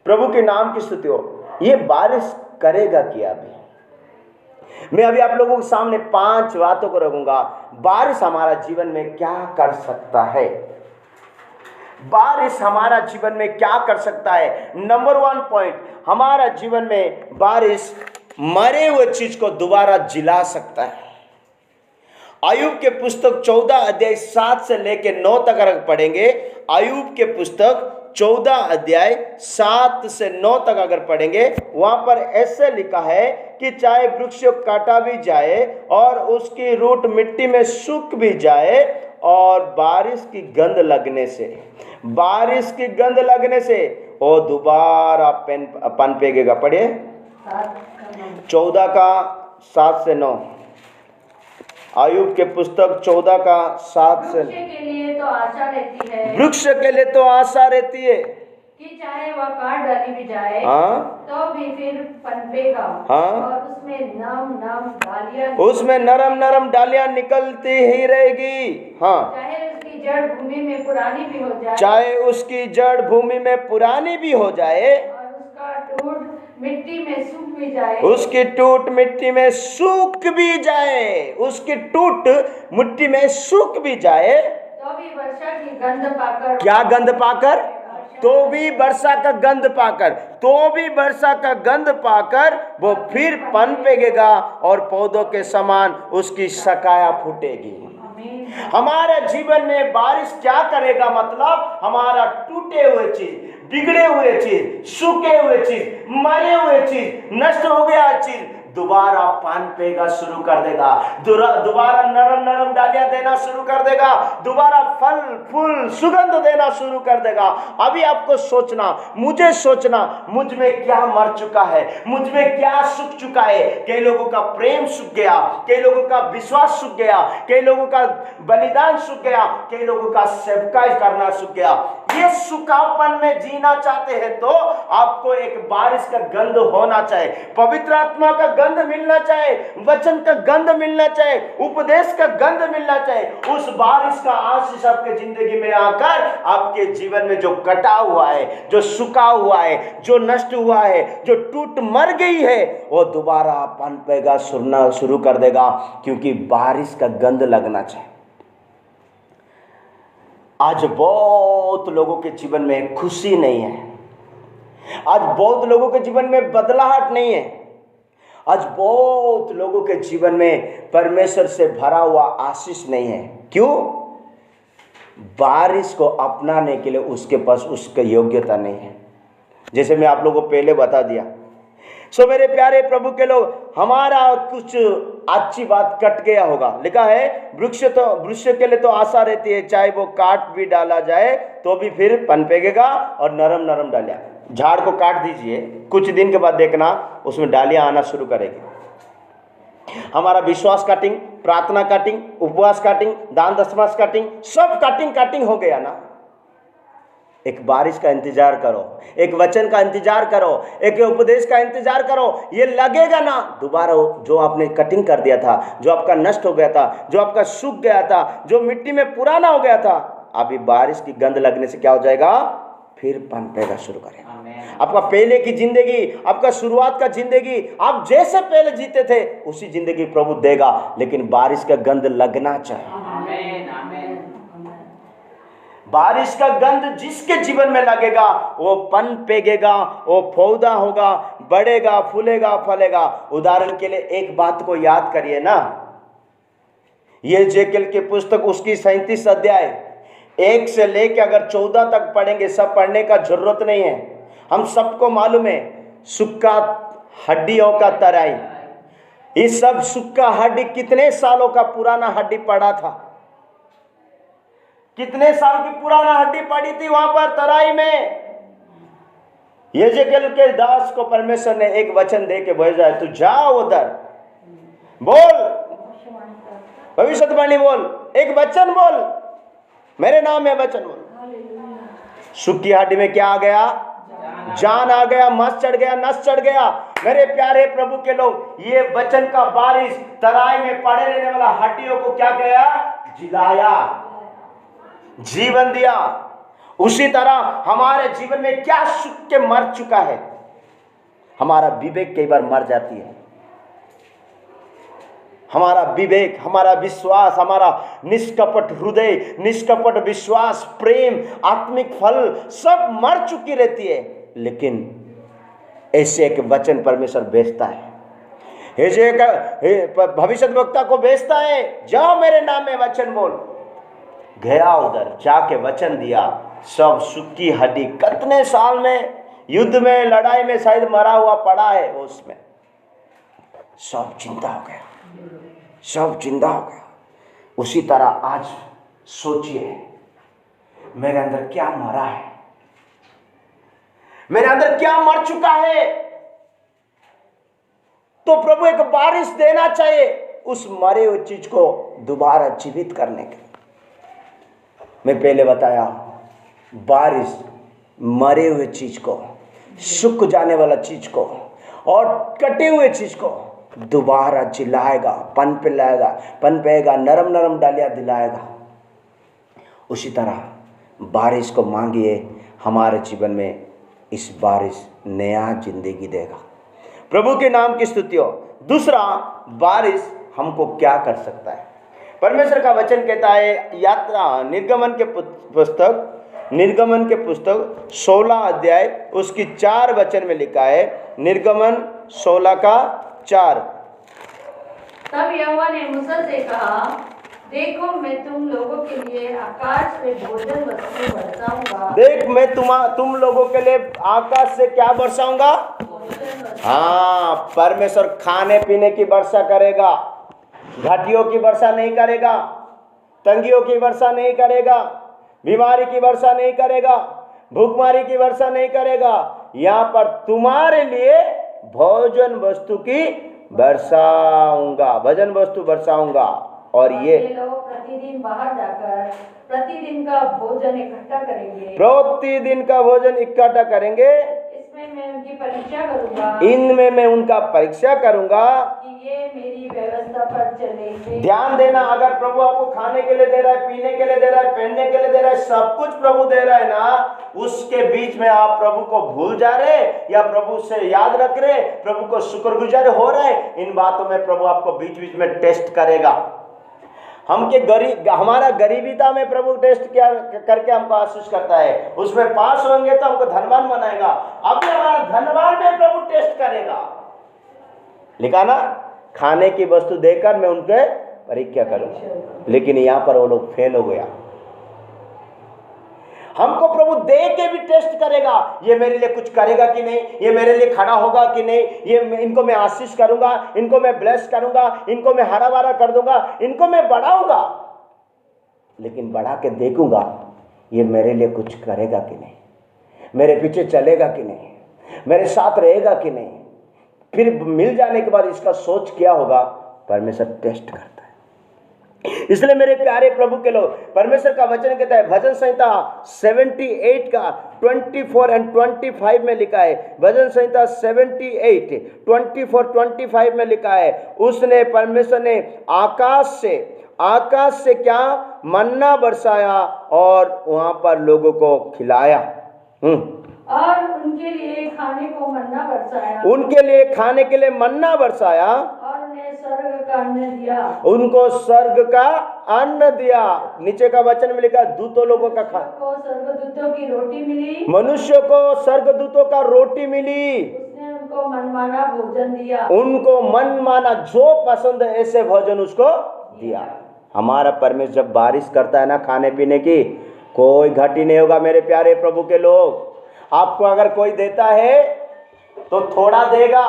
A: प्रभु के नाम की स्तुति हो। ये बारिश करेगा क्या? मैं अभी आप लोगों के सामने 5 बातों को रखूंगा। बारिश हमारा जीवन में क्या कर सकता है? बारिश हमारा जीवन में क्या कर सकता है? नंबर 1 पॉइंट, हमारा जीवन में बारिश मरे हुए चीज को दोबारा जिला सकता है। अय्यूब के पुस्तक 14 अध्याय 7 से लेकर 9 तक अगर पढ़ेंगे, अय्यूब के पुस्तक 14 अध्याय 7 से 9 तक अगर पढ़ेंगे, वहां पर ऐसे लिखा है कि चाहे वृक्ष काटा भी जाए और उसकी रूट मिट्टी में सूख भी जाए और बारिश की गंध लगने से, बारिश की गंध लगने से वो दोबारा पनपेगेगा। पढ़िए 14 का 7 से 9, आयुब के पुस्तक 14 का 7 से।
B: वृक्ष के लिए तो आशा रहती है,
A: वृक्ष के लिए तो आशा रहती है
B: कि चाहे वह काट डाली भी जाए
A: हाँ
B: तो भी फिर पनपेगा,
A: हाँ।
B: और उसमें नम नम डालियां,
A: उसमें नरम नरम डालियां निकलती ही रहेगी। हाँ,
B: चाहे उसकी जड़ भूमि में पुरानी भी हो जाए,
A: चाहे उसकी जड़ भूमि में पुरानी भी हो जाए,
B: और उसका टूट मिट्टी में सूख भी जाए,
A: उसकी टूट मिट्टी में सूख भी जाए, उसकी टूट मिट्टी में सूख भी जाए,
B: तो भी वर्षा की गंध पाकर,
A: क्या गंध पाकर? तो भी वर्षा का गंध पाकर, तो भी वर्षा का गंध पाकर वो फिर पनपेगेगा और पौधों के समान उसकी शाखाएं फूटेगी। हमारे जीवन में बारिश क्या करेगा? मतलब हमारा टूटे हुए चीज, बिगड़े हुए चीज, सूखे हुए चीज, मरे हुए चीज, नष्ट हो गया चीज दोबारा पनपेगा शुरू कर देगा, दोबारा नरम नरम डालियां देना शुरू कर देगा, दोबारा फल फूल सुगंध देना शुरू कर देगा। अभी आपको सोचना, मुझे सोचना, मुझ में क्या मर चुका है, मुझ में क्या सूख चुका है। कई लोगों का प्रेम सूख गया, कई लोगों का विश्वास सूख गया, कई लोगों का बलिदान सूख गया, कई लोगों का सेवकाई करना सूख गया। ये सूखापन में जीना चाहते हैं तो आपको एक बारिश का गंध होना चाहिए, पवित्र आत्मा का गंध मिलना चाहिए, वचन का गंध मिलना चाहिए, उपदेश का गंध मिलना चाहिए। उस बारिश का आशीष आपके जिंदगी में आकर आपके जीवन में जो कटा हुआ है, जो सूखा हुआ है, जो नष्ट हुआ है, जो टूट मर गई है, वो दोबारा पनपेगा, सुरना शुरू कर देगा, क्योंकि बारिश का गंध लगना चाहिए। आज बहुत लोगों के जीवन में खुशी नहीं है, आज बहुत लोगों के जीवन में बदलाहट नहीं है, आज बहुत लोगों के जीवन में परमेश्वर से भरा हुआ आशीष नहीं है। क्यों? बारिश को अपनाने के लिए उसके पास उसकी योग्यता नहीं है। जैसे मैं आप लोगों को पहले बता दिया। सो मेरे प्यारे प्रभु के लोग, हमारा कुछ अच्छी बात कट गया होगा। लिखा है वृक्ष के लिए तो आशा रहती है, चाहे वो काट भी डाला जाए तो भी फिर पनपेगेगा और नरम नरम डालियां। झाड़ को काट दीजिए, कुछ दिन के बाद देखना उसमें डालियां आना शुरू करेगी। हमारा विश्वास कटिंग, प्रार्थना कटिंग, उपवास कटिंग, दान दशमांश कटिंग, सब कटिंग हो गया ना। एक बारिश का इंतजार करो, एक वचन का इंतजार करो, एक उपदेश का इंतजार करो, ये लगेगा ना दोबारा जो आपने कटिंग कर दिया था, जो आपका नष्ट हो गया था, जो आपका सूख गया था, जो मिट्टी में पुराना हो गया था, अभी बारिश की गंध लगने से क्या हो जाएगा? फिर पनपेगा शुरू करेगा। आपका पहले की जिंदगी, आपका शुरुआत का जिंदगी, आप जैसे पहले जीते थे उसी जिंदगी प्रभु देगा, लेकिन बारिश का गंध लगना चाहिए। बारिश का गंध जिसके जीवन में लगेगा वो पनपेगेगा, वो पौधा होगा, बढ़ेगा, फूलेगा, फलेगा। उदाहरण के लिए एक बात को याद करिए ना, ये जेकेल की पुस्तक उसकी 37 अध्याय 1 से लेकर अगर 14 तक पढ़ेंगे, सब पढ़ने का जरूरत नहीं है। हम सबको मालूम है सूखा हड्डियों का तराई, ये सब सूखा हड्डी कितने सालों का पुराना हड्डी पड़ा था, कितने साल की पुराना हड्डी पड़ी थी वहां पर तराई में। यजेकेल के दास को परमेश्वर ने एक वचन दे के भेजा है, तू जा उधर, बोल, भविष्यवाणी बोल, एक वचन बोल, मेरे नाम में वचन बोल। सूखी हड्डी में क्या आ गया? जान आ गया, मस चढ़ गया, नस चढ़ गया। मेरे प्यारे प्रभु के लोग, ये वचन का बारिश तराई में पड़े रहने वाला हड्डियों को क्या किया? जिलाया, जीवन दिया। उसी तरह हमारे जीवन में क्या सूख के मर चुका है? हमारा विवेक कई बार मर जाती है, हमारा विवेक, हमारा विश्वास, हमारा निष्कपट हृदय, निष्कपट विश्वास, प्रेम, आत्मिक फल सब मर चुकी रहती है। लेकिन ऐसे एक वचन परमेश्वर भेजता है, भविष्यद्वक्ता को भेजता है, जाओ मेरे नाम में वचन बोल। गया उधर, जाके वचन दिया, सब सूखी हड्डी कितने साल में युद्ध में, लड़ाई में शायद मरा हुआ पड़ा है, उसमें सब जिंदा हो गया, सब जिंदा हो गया। उसी तरह आज सोचिए मेरे अंदर क्या मरा है, मेरे अंदर क्या मर चुका है। तो प्रभु एक बारिश देना चाहिए उस मरे हुए चीज को दोबारा जीवित करने के। मैं पहले बताया, बारिश मरे हुए चीज को, सूख जाने वाला चीज को और कटे हुए चीज को दोबारा जिलाएगा, पनपेगा, नरम नरम डालियां दिलाएगा। उसी तरह बारिश को मांगिए, हमारे जीवन में इस बारिश नया जिंदगी देगा। प्रभु के नाम की स्तुति हो। दूसरा, बारिश हमको क्या कर सकता है? परमेश्वर का वचन कहता है, यात्रा निर्गमन के पुस्तक 16 अध्याय उसकी 4 वचन में लिखा है। निर्गमन 16 का 4।
B: तब यहोवा ने मूसा से कहा, देखो मैं तुम लोगों के लिए आकाश से भोजन वस्तु बरसाऊंगा।
A: देख मैं तुम लोगों के लिए आकाश से क्या बरसाऊंगा? हाँ, परमेश्वर खाने पीने की वर्षा करेगा, घाटियों की वर्षा नहीं करेगा, तंगियों की वर्षा नहीं करेगा, बीमारी की वर्षा नहीं करेगा, भूखमारी की वर्षा नहीं करेगा। यहाँ पर तुम्हारे लिए भोजन वस्तु की बरसाऊंगा, भोजन वस्तु बरसाऊंगा। और ये
B: लोग प्रतिदिन बाहर जाकर प्रतिदिन का भोजन इकट्ठा करेंगे,
A: प्रतिदिन का भोजन इकट्ठा करेंगे।
B: इसमें मैं उनकी परीक्षा करूंगा,
A: इनमें मैं उनका परीक्षा करूंगा
B: कि ये मेरी व्यवस्था पर चलेंगे।
A: ध्यान देना, अगर प्रभु आपको खाने के लिए दे रहा है, पीने के लिए दे रहा है, पहनने के लिए दे रहा है, सब कुछ प्रभु दे रहा है ना, उसके बीच में आप प्रभु को भूल जा रहे या प्रभु से याद रख रहे, प्रभु को शुक्रगुजार हो रहे, इन बातों में प्रभु आपको बीच बीच में टेस्ट करेगा। हमारा गरीबीता में प्रभु टेस्ट क्या करके हमको आशीष करता है, उसमें पास होंगे तो हमको धनवान बनाएगा। अब हमारा धनवान में प्रभु टेस्ट करेगा। लिखा ना, खाने की वस्तु देकर मैं उनके परीक्षा करूंगा। लेकिन यहाँ पर वो लोग फेल हो गया। हमको प्रभु दे के भी टेस्ट करेगा, ये मेरे लिए कुछ करेगा कि नहीं, ये मेरे लिए खड़ा होगा कि नहीं, ये इनको मैं आशीष करूंगा, इनको मैं ब्लेस करूंगा, इनको मैं हरा भरा कर दूंगा, इनको मैं बढ़ाऊंगा। लेकिन बढ़ा के देखूंगा ये मेरे लिए कुछ करेगा कि नहीं, मेरे पीछे चलेगा कि नहीं, मेरे साथ रहेगा कि नहीं। फिर मिल जाने के बाद इसका सोच क्या होगा, परमेश्वर टेस्ट करता है। इसलिए मेरे प्यारे प्रभु के लोग, परमेश्वर का वचन कहता है, भजन संहिता 78 का 24 और 25 में लिखा है। भजन संहिता 78 24-25 में लिखा है, उसने परमेश्वर ने आकाश से क्या मन्ना बरसाया और वहां पर लोगों को खिलाया।
B: और उनके लिए खाने को मन्ना बरसाया,
A: उनके लिए खाने के लिए मन्ना बरसाया,
B: और उन्हें स्वर्ग का अन्न दिया,
A: उनको स्वर्ग का अन्न दिया। नीचे का वचन में लिखा, दूतों लोगों का
B: को स्वर्गदूतों की रोटी मिली,
A: मनुष्य को स्वर्गदूतों का रोटी मिली,
B: उसने उनको मनमाना भोजन दिया,
A: उनको मनमाना जो पसंद है ऐसे भोजन उसको दिया। हमारा परमेश्वर जब बारिश करता है ना खाने पीने की, कोई घाटी नहीं होगा। मेरे प्यारे प्रभु के लोग, आपको अगर कोई देता है तो थोड़ा देगा,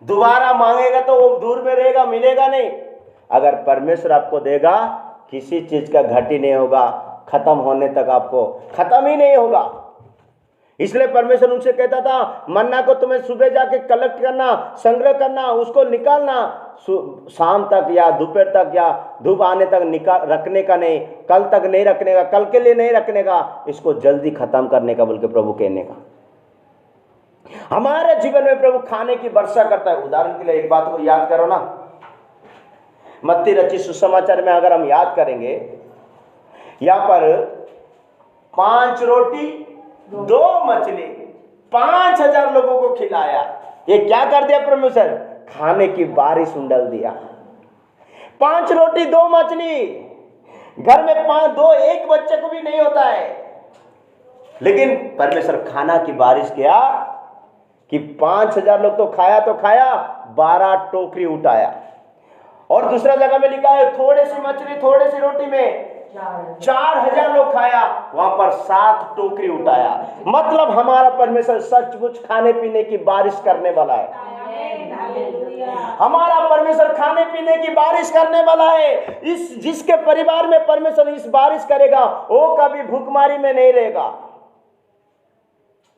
A: दोबारा मांगेगा तो वो दूर में रहेगा, मिलेगा नहीं। अगर परमेश्वर आपको देगा, किसी चीज का घाटी नहीं होगा, खत्म होने तक आपको खत्म ही नहीं होगा। इसलिए परमेश्वर उनसे कहता था, मन्ना को तुम्हें सुबह जाके कलेक्ट करना, संग्रह करना, उसको निकालना, शाम तक या दोपहर तक या धूप आने तक रखने का नहीं, कल तक नहीं रखने का, कल के लिए नहीं रखने का, इसको जल्दी खत्म करने का, बल्कि प्रभु कहने का। हमारे जीवन में प्रभु खाने की वर्षा करता है। उदाहरण के लिए एक बात को याद करो ना, मत्ती रचित सुसमाचार में अगर हम याद करेंगे, यहां पर 5 रोटी 2 मछली 5000 लोगों को खिलाया। ये क्या कर दिया परमेश्वर? खाने की बारिश उंडल दिया। 5 रोटी 2 मछली, घर में 2 एक बच्चे को भी नहीं होता है, लेकिन परमेश्वर खाना की बारिश किया कि 5000 लोग तो खाया 12 टोकरी उठाया। और दूसरा जगह में लिखा है, थोड़ी सी मछली थोड़ी सी रोटी में 4000 लोग खाया, वहां पर 7 टोकरी उठाया। मतलब हमारा परमेश्वर सचमुच खाने पीने की बारिश करने वाला है। हमारा परमेश्वर खाने पीने की बारिश करने वाला है। इस जिसके परिवार में परमेश्वर इस बारिश करेगा वो कभी भूखमारी में नहीं रहेगा।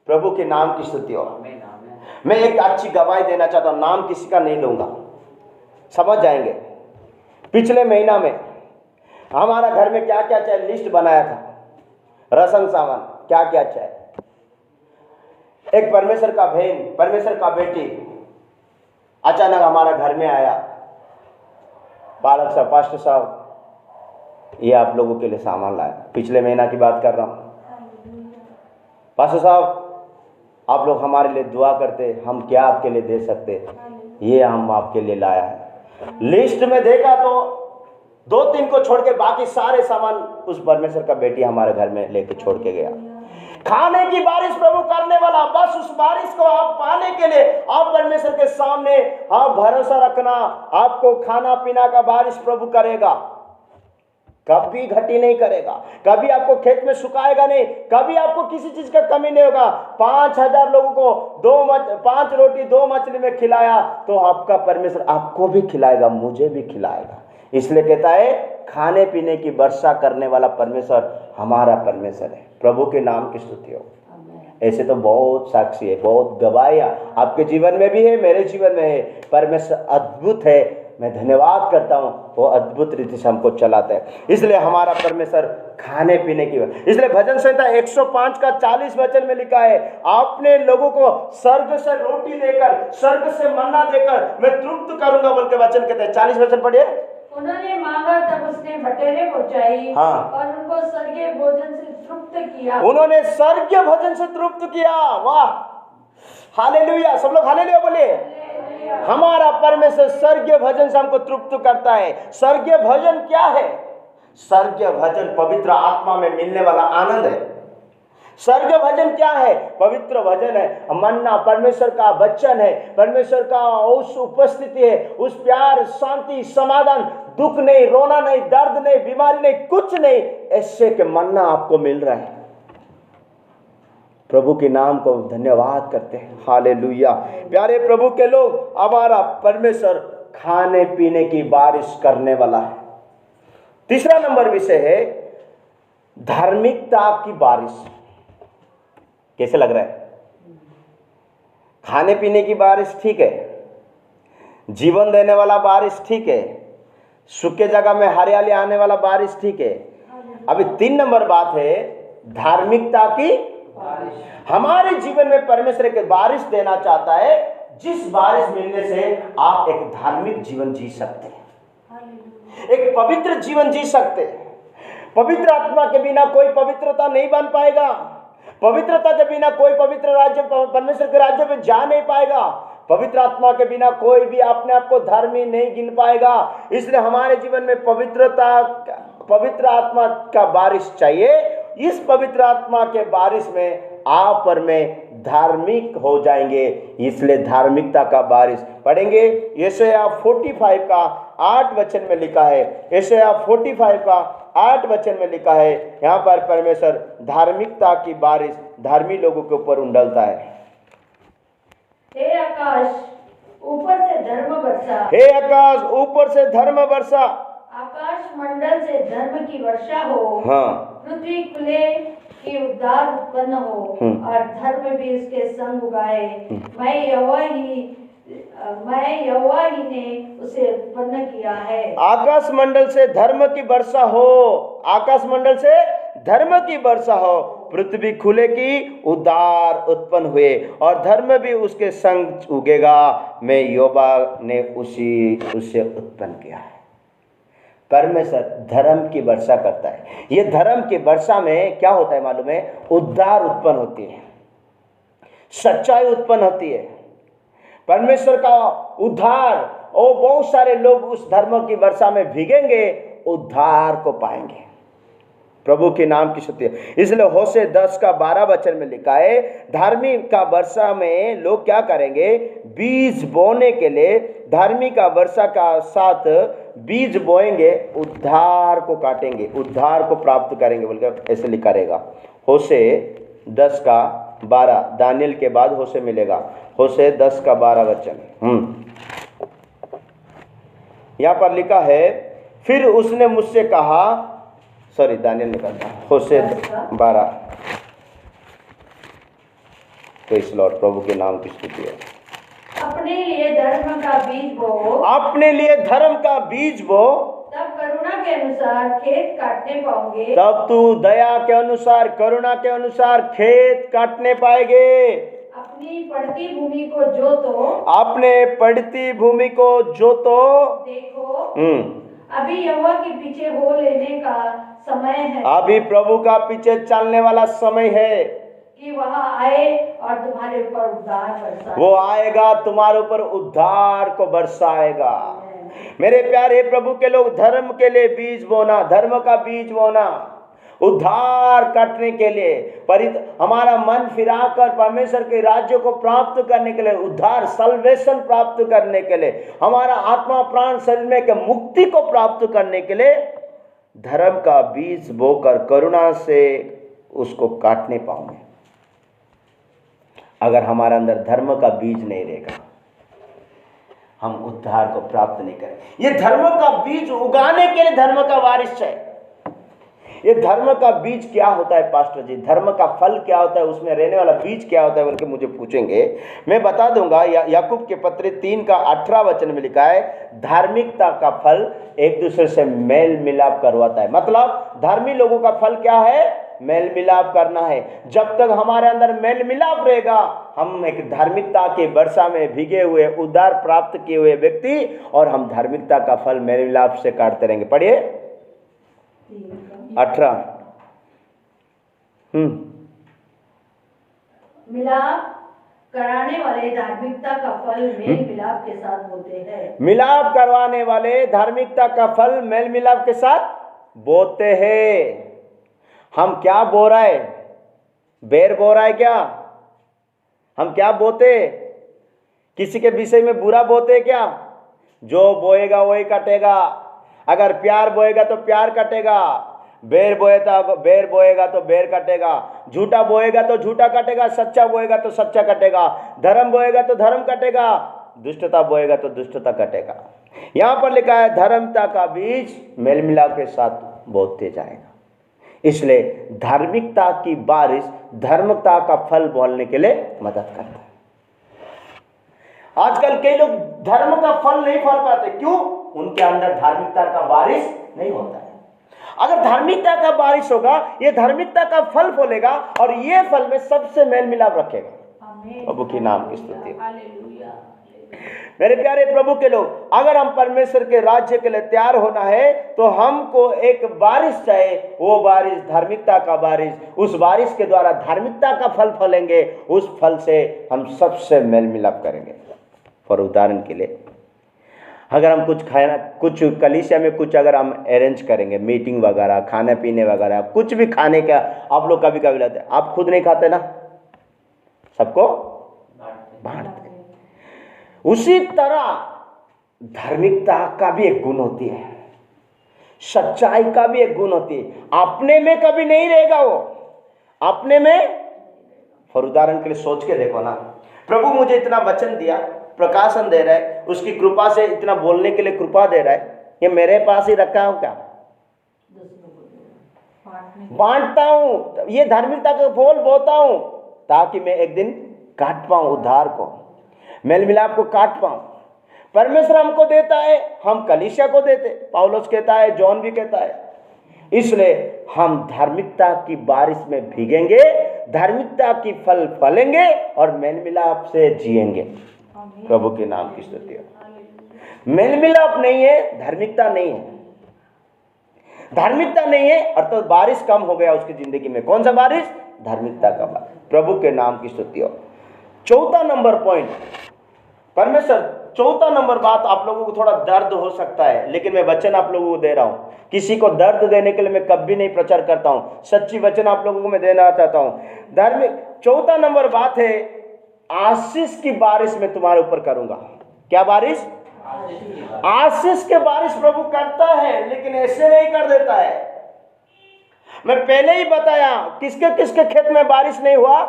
A: प्रभु के नाम की स्तुति हो। मैं एक अच्छी गवाही देना चाहता हूं, नाम किसी का नहीं लूंगा, समझ जाएंगे। पिछले महीना में हमारा घर में क्या क्या चाहिए लिस्ट बनाया था, राशन सामान क्या क्या चाहिए। एक परमेश्वर का बहन, परमेश्वर का बेटी अचानक हमारा घर में आया, बालक साहब, पास्टर साहब ये आप लोगों के लिए सामान लाया। पिछले महीना की बात कर रहा हूँ। पास्टर साहब आप लोग हमारे लिए दुआ करते, हम क्या आपके लिए दे सकते, ये हम आपके लिए लाया है। लिस्ट में देखा तो 2-3 को छोड़ के बाकी सारे सामान उस परमेश्वर का बेटी हमारे घर में लेके छोड़ के गया। खाने की बारिश प्रभु करने वाला, बस उस बारिश को आप पाने के लिए आप परमेश्वर के सामने आप भरोसा रखना, आपको खाना पीना का बारिश प्रभु करेगा, कभी घटी नहीं करेगा, कभी आपको खेत में सुखाएगा नहीं, कभी आपको किसी चीज का कमी नहीं होगा। 5000 लोगों को 5 रोटी 2 मछली में खिलाया तो आपका परमेश्वर आपको भी खिलाएगा, मुझे भी खिलाएगा। इसलिए कहता है खाने पीने की वर्षा करने वाला परमेश्वर हमारा परमेश्वर है। प्रभु के नाम की स्तुति हो। ऐसे तो बहुत साक्षी है, बहुत गवाहियां आपके जीवन में भी है, मेरे जीवन में है। परमेश्वर अद्भुत है, मैं धन्यवाद करता हूँ, वो अद्भुत रीति से हमको चलाता है। इसलिए हमारा परमेश्वर खाने पीने की, इसलिए भजन संहिता 105 का 40 वचन में लिखा है, आपने लोगों को स्वर्ग से रोटी देकर, स्वर्ग से मन्ना देकर मैं तृप्त करूंगा बोल के वचन कहते हैं। 40 वचन पढ़िए।
B: उन्होंने मांगा तब उसने बटेरे पहुंचाई,
A: हाँ।
B: और उनको स्वर्गीय भोजन से तृप्त किया।
A: उन्होंने स्वर्गीय भोजन से तृप्त किया। वाह, हालेलुया। सब लोग हालेलुया बोलिए। हमारा परमेश्वर स्वर्गीय भोजन से हमको तृप्त करता है। स्वर्गीय भोजन क्या है? स्वर्गीय भोजन पवित्र आत्मा में मिलने वाला आनंद है। स्वर्गीय भजन क्या है? पवित्र भजन है, मन्ना परमेश्वर का वचन है, परमेश्वर का उस उपस्थिति है, उस प्यार, शांति, समाधान, दुख नहीं, रोना नहीं, दर्द नहीं, बीमारी नहीं, कुछ नहीं, ऐसे के मन्ना आपको मिल रहा है। प्रभु के नाम को धन्यवाद करते हैं। हालेलुया। प्यारे प्रभु के लोग, हमारा परमेश्वर खाने पीने की बारिश करने वाला है। तीसरा नंबर विषय है धार्मिकता की बारिश। कैसे लग रहा है? खाने पीने की बारिश ठीक है, जीवन देने वाला बारिश ठीक है, सूखे जगह में हरियाली आने वाला बारिश ठीक है। अभी 3 नंबर बात है धार्मिकता की बारिश। हमारे जीवन में परमेश्वर के बारिश देना चाहता है, जिस बारिश मिलने से आप एक धार्मिक जीवन जी सकते हैं, एक पवित्र जीवन जी सकते हैं। पवित्र आत्मा के बिना कोई पवित्रता नहीं बन पाएगा। पवित्रता के बिना कोई पवित्र राज्य, परमेश्वर के राज्य में जा नहीं पाएगा। पवित्र आत्मा के बिना कोई भी अपने आप को धर्मी नहीं गिन पाएगा। इसलिए हमारे जीवन में पवित्र आत्मा का बारिश चाहिए। इस पवित्र आत्मा के बारिश में आप और मैं धार्मिक हो जाएंगे। इसलिए धार्मिकता का बारिश पढ़ेंगे। यशायाह 45 का 8 वचन में लिखा है। यशायाह 45 का 8 वचन में लिखा है, यहाँ पर परमेश्वर धार्मिकता की बारिश धर्मी लोगों के ऊपर उंडलता है।
B: हे आकाश ऊपर से धर्म वर्षा,
A: हे आकाश ऊपर से धर्म वर्षा,
B: आकाश मंडल से धर्म की वर्षा हो।
A: हाँ,
B: पृथ्वी खुले कि उद्धार उत्पन्न हो, और धर्म भी उसके संग उगाए। मैं यहोवा ही ने उसे उत्पन्न किया है। आकाश मंडल से धर्म की वर्षा हो, आकाश मंडल से धर्म की वर्षा हो, पृथ्वी खुले की उद्धार उत्पन्न हुए, और धर्म भी उसके संग उगेगा। मैं यहोवा ने उसे उत्पन्न किया है। परमेश्वर धर्म की वर्षा करता है। ये धर्म की वर्षा में क्या होता है मालूम है? उद्धार उत्पन्न होती है, सच्चाई उत्पन्न होती है, परमेश्वर का उद्धार। और बहुत सारे लोग उस धर्म की वर्षा में भीगेंगे, उद्धार को पाएंगे। प्रभु के नाम की स्तुति। इसलिए होशे 10 का 12 वचन में लिखा है, धार्मिक का वर्षा में लोग क्या करेंगे? बीज बोने के लिए धार्मिक का वर्षा का साथ बीज बोएंगे, उद्धार को काटेंगे, उद्धार को प्राप्त करेंगे बोलकर ऐसे लिखा रहेगा। होशे 10 का
A: 12, दानियल के बाद होशे मिलेगा, होशे 10 का 12 वचन। यहाँ पर लिखा है, फिर उसने मुझसे कहा, सॉरी दानियल निकलता, होशे 12। प्रेज़ लॉर्ड, प्रभु के नाम की स्तुति है।
B: अपने लिए धर्म का बीज बो,
A: अपने लिए धर्म का बीज बो,
B: तब करुणा के अनुसार खेत काटने पाओगे।
A: तब तू दया के अनुसार, करुणा के अनुसार खेत काटने पाएंगे।
B: अपनी पड़ती भूमि को जोतो,
A: अपने पड़ती भूमि को जोतो।
B: देखो अभी यहोवा के पीछे हो लेने का समय है,
A: अभी प्रभु का पीछे चलने वाला समय है
B: कि वह आए और तुम्हारे ऊपर उद्धार बरसाए।
A: वो आएगा, तुम्हारे ऊपर उद्धार को बरसाएगा। मेरे प्यारे प्रभु के लोग, धर्म के लिए बीज बोना, धर्म का बीज बोना, उद्धार काटने के लिए, हमारा मन फिराकर परमेश्वर के राज्य को प्राप्त करने के लिए, उद्धार सल्वेशन प्राप्त करने के लिए, हमारा आत्मा प्राण शरीर में के मुक्ति को प्राप्त करने के लिए धर्म का बीज बोकर करुणा से उसको काटने पाओगे। अगर हमारे अंदर धर्म का बीज नहीं रहेगा, हम उद्धार को प्राप्त नहीं करेंगे। ये धर्म का बीज उगाने के लिए धर्म का वारिस चाहिए। ये धर्म का बीज क्या होता है पास्टर जी, धर्म का फल क्या होता है, उसमें रहने वाला बीज क्या होता है बोल के मुझे पूछेंगे, मैं बता दूंगा। याकूब के पत्र 3 का 18 वचन में लिखा है, धार्मिकता का फल एक दूसरे से मेल मिलाप करवाता है। मतलब धार्मी लोगों का फल क्या है? मेल मिलाप करना है। जब तक हमारे अंदर मेल मिलाप रहेगा, हम एक धार्मिकता के वर्षा में भीगे हुए, उद्धार प्राप्त किए हुए व्यक्ति, और हम धार्मिकता का फल मेल मिलाप से काटते रहेंगे। पढ़िए 18।
B: मिलाप कराने वाले धार्मिकता का फल मेल मिलाप के साथ बोते हैं।
A: मिलाप करवाने वाले धार्मिकता का फल मेल मिलाप के साथ बोते हैं। हम क्या बो रहा है? बेर बो रहा है क्या? हम क्या बोते? किसी के विषय में बुरा बोते क्या? जो बोएगा वही कटेगा। अगर प्यार बोएगा तो प्यार कटेगा, बेर बोएगा तो बेर कटेगा, झूठा बोएगा तो झूठा कटेगा, सच्चा बोएगा तो सच्चा कटेगा, धर्म बोएगा तो धर्म कटेगा, दुष्टता बोएगा तो दुष्टता कटेगा। यहाँ पर लिखा है धर्मता का बीज मेल मिलाप के साथ बोते जाएगा। इसलिए धार्मिकता की बारिश धर्मता का फल बोलने के लिए मदद करता है। आजकल कई लोग धर्म का फल नहीं फल पाते, क्यों? उनके अंदर धार्मिकता का बारिश नहीं होता है। अगर धार्मिकता का बारिश होगा, ये धार्मिकता का फल फलेगा और ये फल में सबसे मेल मिलाप रखेगा। प्रभु के नाम की स्तुति। मेरे प्यारे प्रभु के लोग, अगर हम परमेश्वर के राज्य के लिए तैयार होना है तो हमको एक बारिश चाहिए, वो बारिश धार्मिकता का बारिश। उस बारिश के द्वारा धार्मिकता का फल फलेंगे, उस फल से हम सबसे मेल मिलाप करेंगे। फॉर उदाहरण के लिए, अगर हम कुछ कलीसिया में कुछ अगर हम अरेंज करेंगे, मीटिंग वगैरह, खाने पीने वगैरह, कुछ भी खाने का, आप लोग कभी कभी लाते हैं, आप खुद नहीं खाते ना, सबको बांटते। उसी तरह धार्मिकता का भी एक गुण होती है, सच्चाई का भी एक गुण होती है। अपने में कभी नहीं रहेगा वो, अपने में। फॉर उदाहरण के लिए सोच के देखो ना, प्रभु मुझे इतना वचन दिया, प्रकाशन दे रहा है, उसकी कृपा से इतना बोलने के लिए कृपा दे रहा है, ये मेरे पास ही रखा हूं क्या? बांटता हूं। ये धार्मिकता का फूल बोता हूं ताकि मैं एक दिन काट पाऊं उद्धार को, मेल मिलाप को काट पाऊं। परमेश्वर हमको देता है, हम कलीसिया को देते, पौलुस कहता है, जॉन भी कहता है। इसलिए हम धार्मिकता की बारिश में भीगेंगे, धार्मिकता की फल फलेंगे और मेल मिलाप से जिएंगे। प्रभु के नाम की स्तुति है। मेल मिलाप नहीं है, धार्मिकता नहीं है। धार्मिकता नहीं है और तो बारिश कम हो गया उसकी जिंदगी में। कौन सा बारिश? धार्मिकता का बारिश। प्रभु के नाम की स्तुति हो। चौथा नंबर पॉइंट, परमेश्वर, चौथा नंबर बात, आप लोगों को थोड़ा दर्द हो सकता है, लेकिन मैं वचन आप लोगों को दे रहा हूं। किसी को दर्द देने के लिए मैं कभी नहीं प्रचार करता हूं, सच्ची वचन आप लोगों को मैं देना चाहता हूं। धार्मिक चौथा नंबर बात है, आशीष की बारिश मैं तुम्हारे ऊपर करूंगा। क्या बारिश? आशीष के बारिश प्रभु करता है, लेकिन ऐसे नहीं कर देता है। मैं पहले ही बताया किसके किसके खेत में बारिश नहीं हुआ?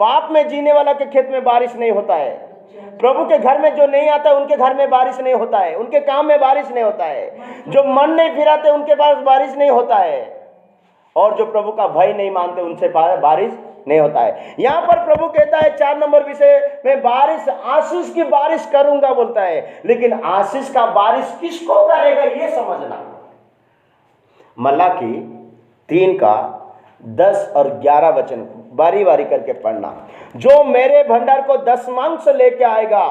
A: पाप में जीने वाला के खेत में बारिश नहीं होता है। प्रभु के घर में जो नहीं आता है उनके घर में बारिश नहीं होता है, उनके काम में बारिश नहीं होता है। जो मन नहीं फिराते उनके पास बारिश नहीं होता है, और जो प्रभु का भय नहीं मानते उनसे बारिश नहीं होता है। यहाँ पर प्रभु कहता है 4 नंबर विषय में, बारिश, आशीष की बारिश करूंगा बोलता है, लेकिन आशीष का बारिश किसको करेगा ये समझना। मलाकी 3 का 10 और 11 वचन बारी बारी करके पढ़ना। जो मेरे भंडार को दशमांश लेके आएगा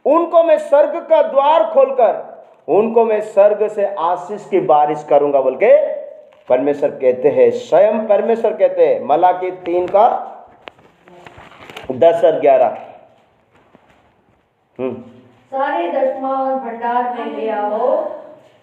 A: उनको मैं स्वर्ग का द्वार खोलकर उनको मैं स्वर्ग से आशीष की बारिश करूंगा बोल के परमेश्वर कहते हैं, स्वयं परमेश्वर कहते हैं। मलाकी 3 का 10 और 11।
B: सारे दशमां और भंडार में ले आओ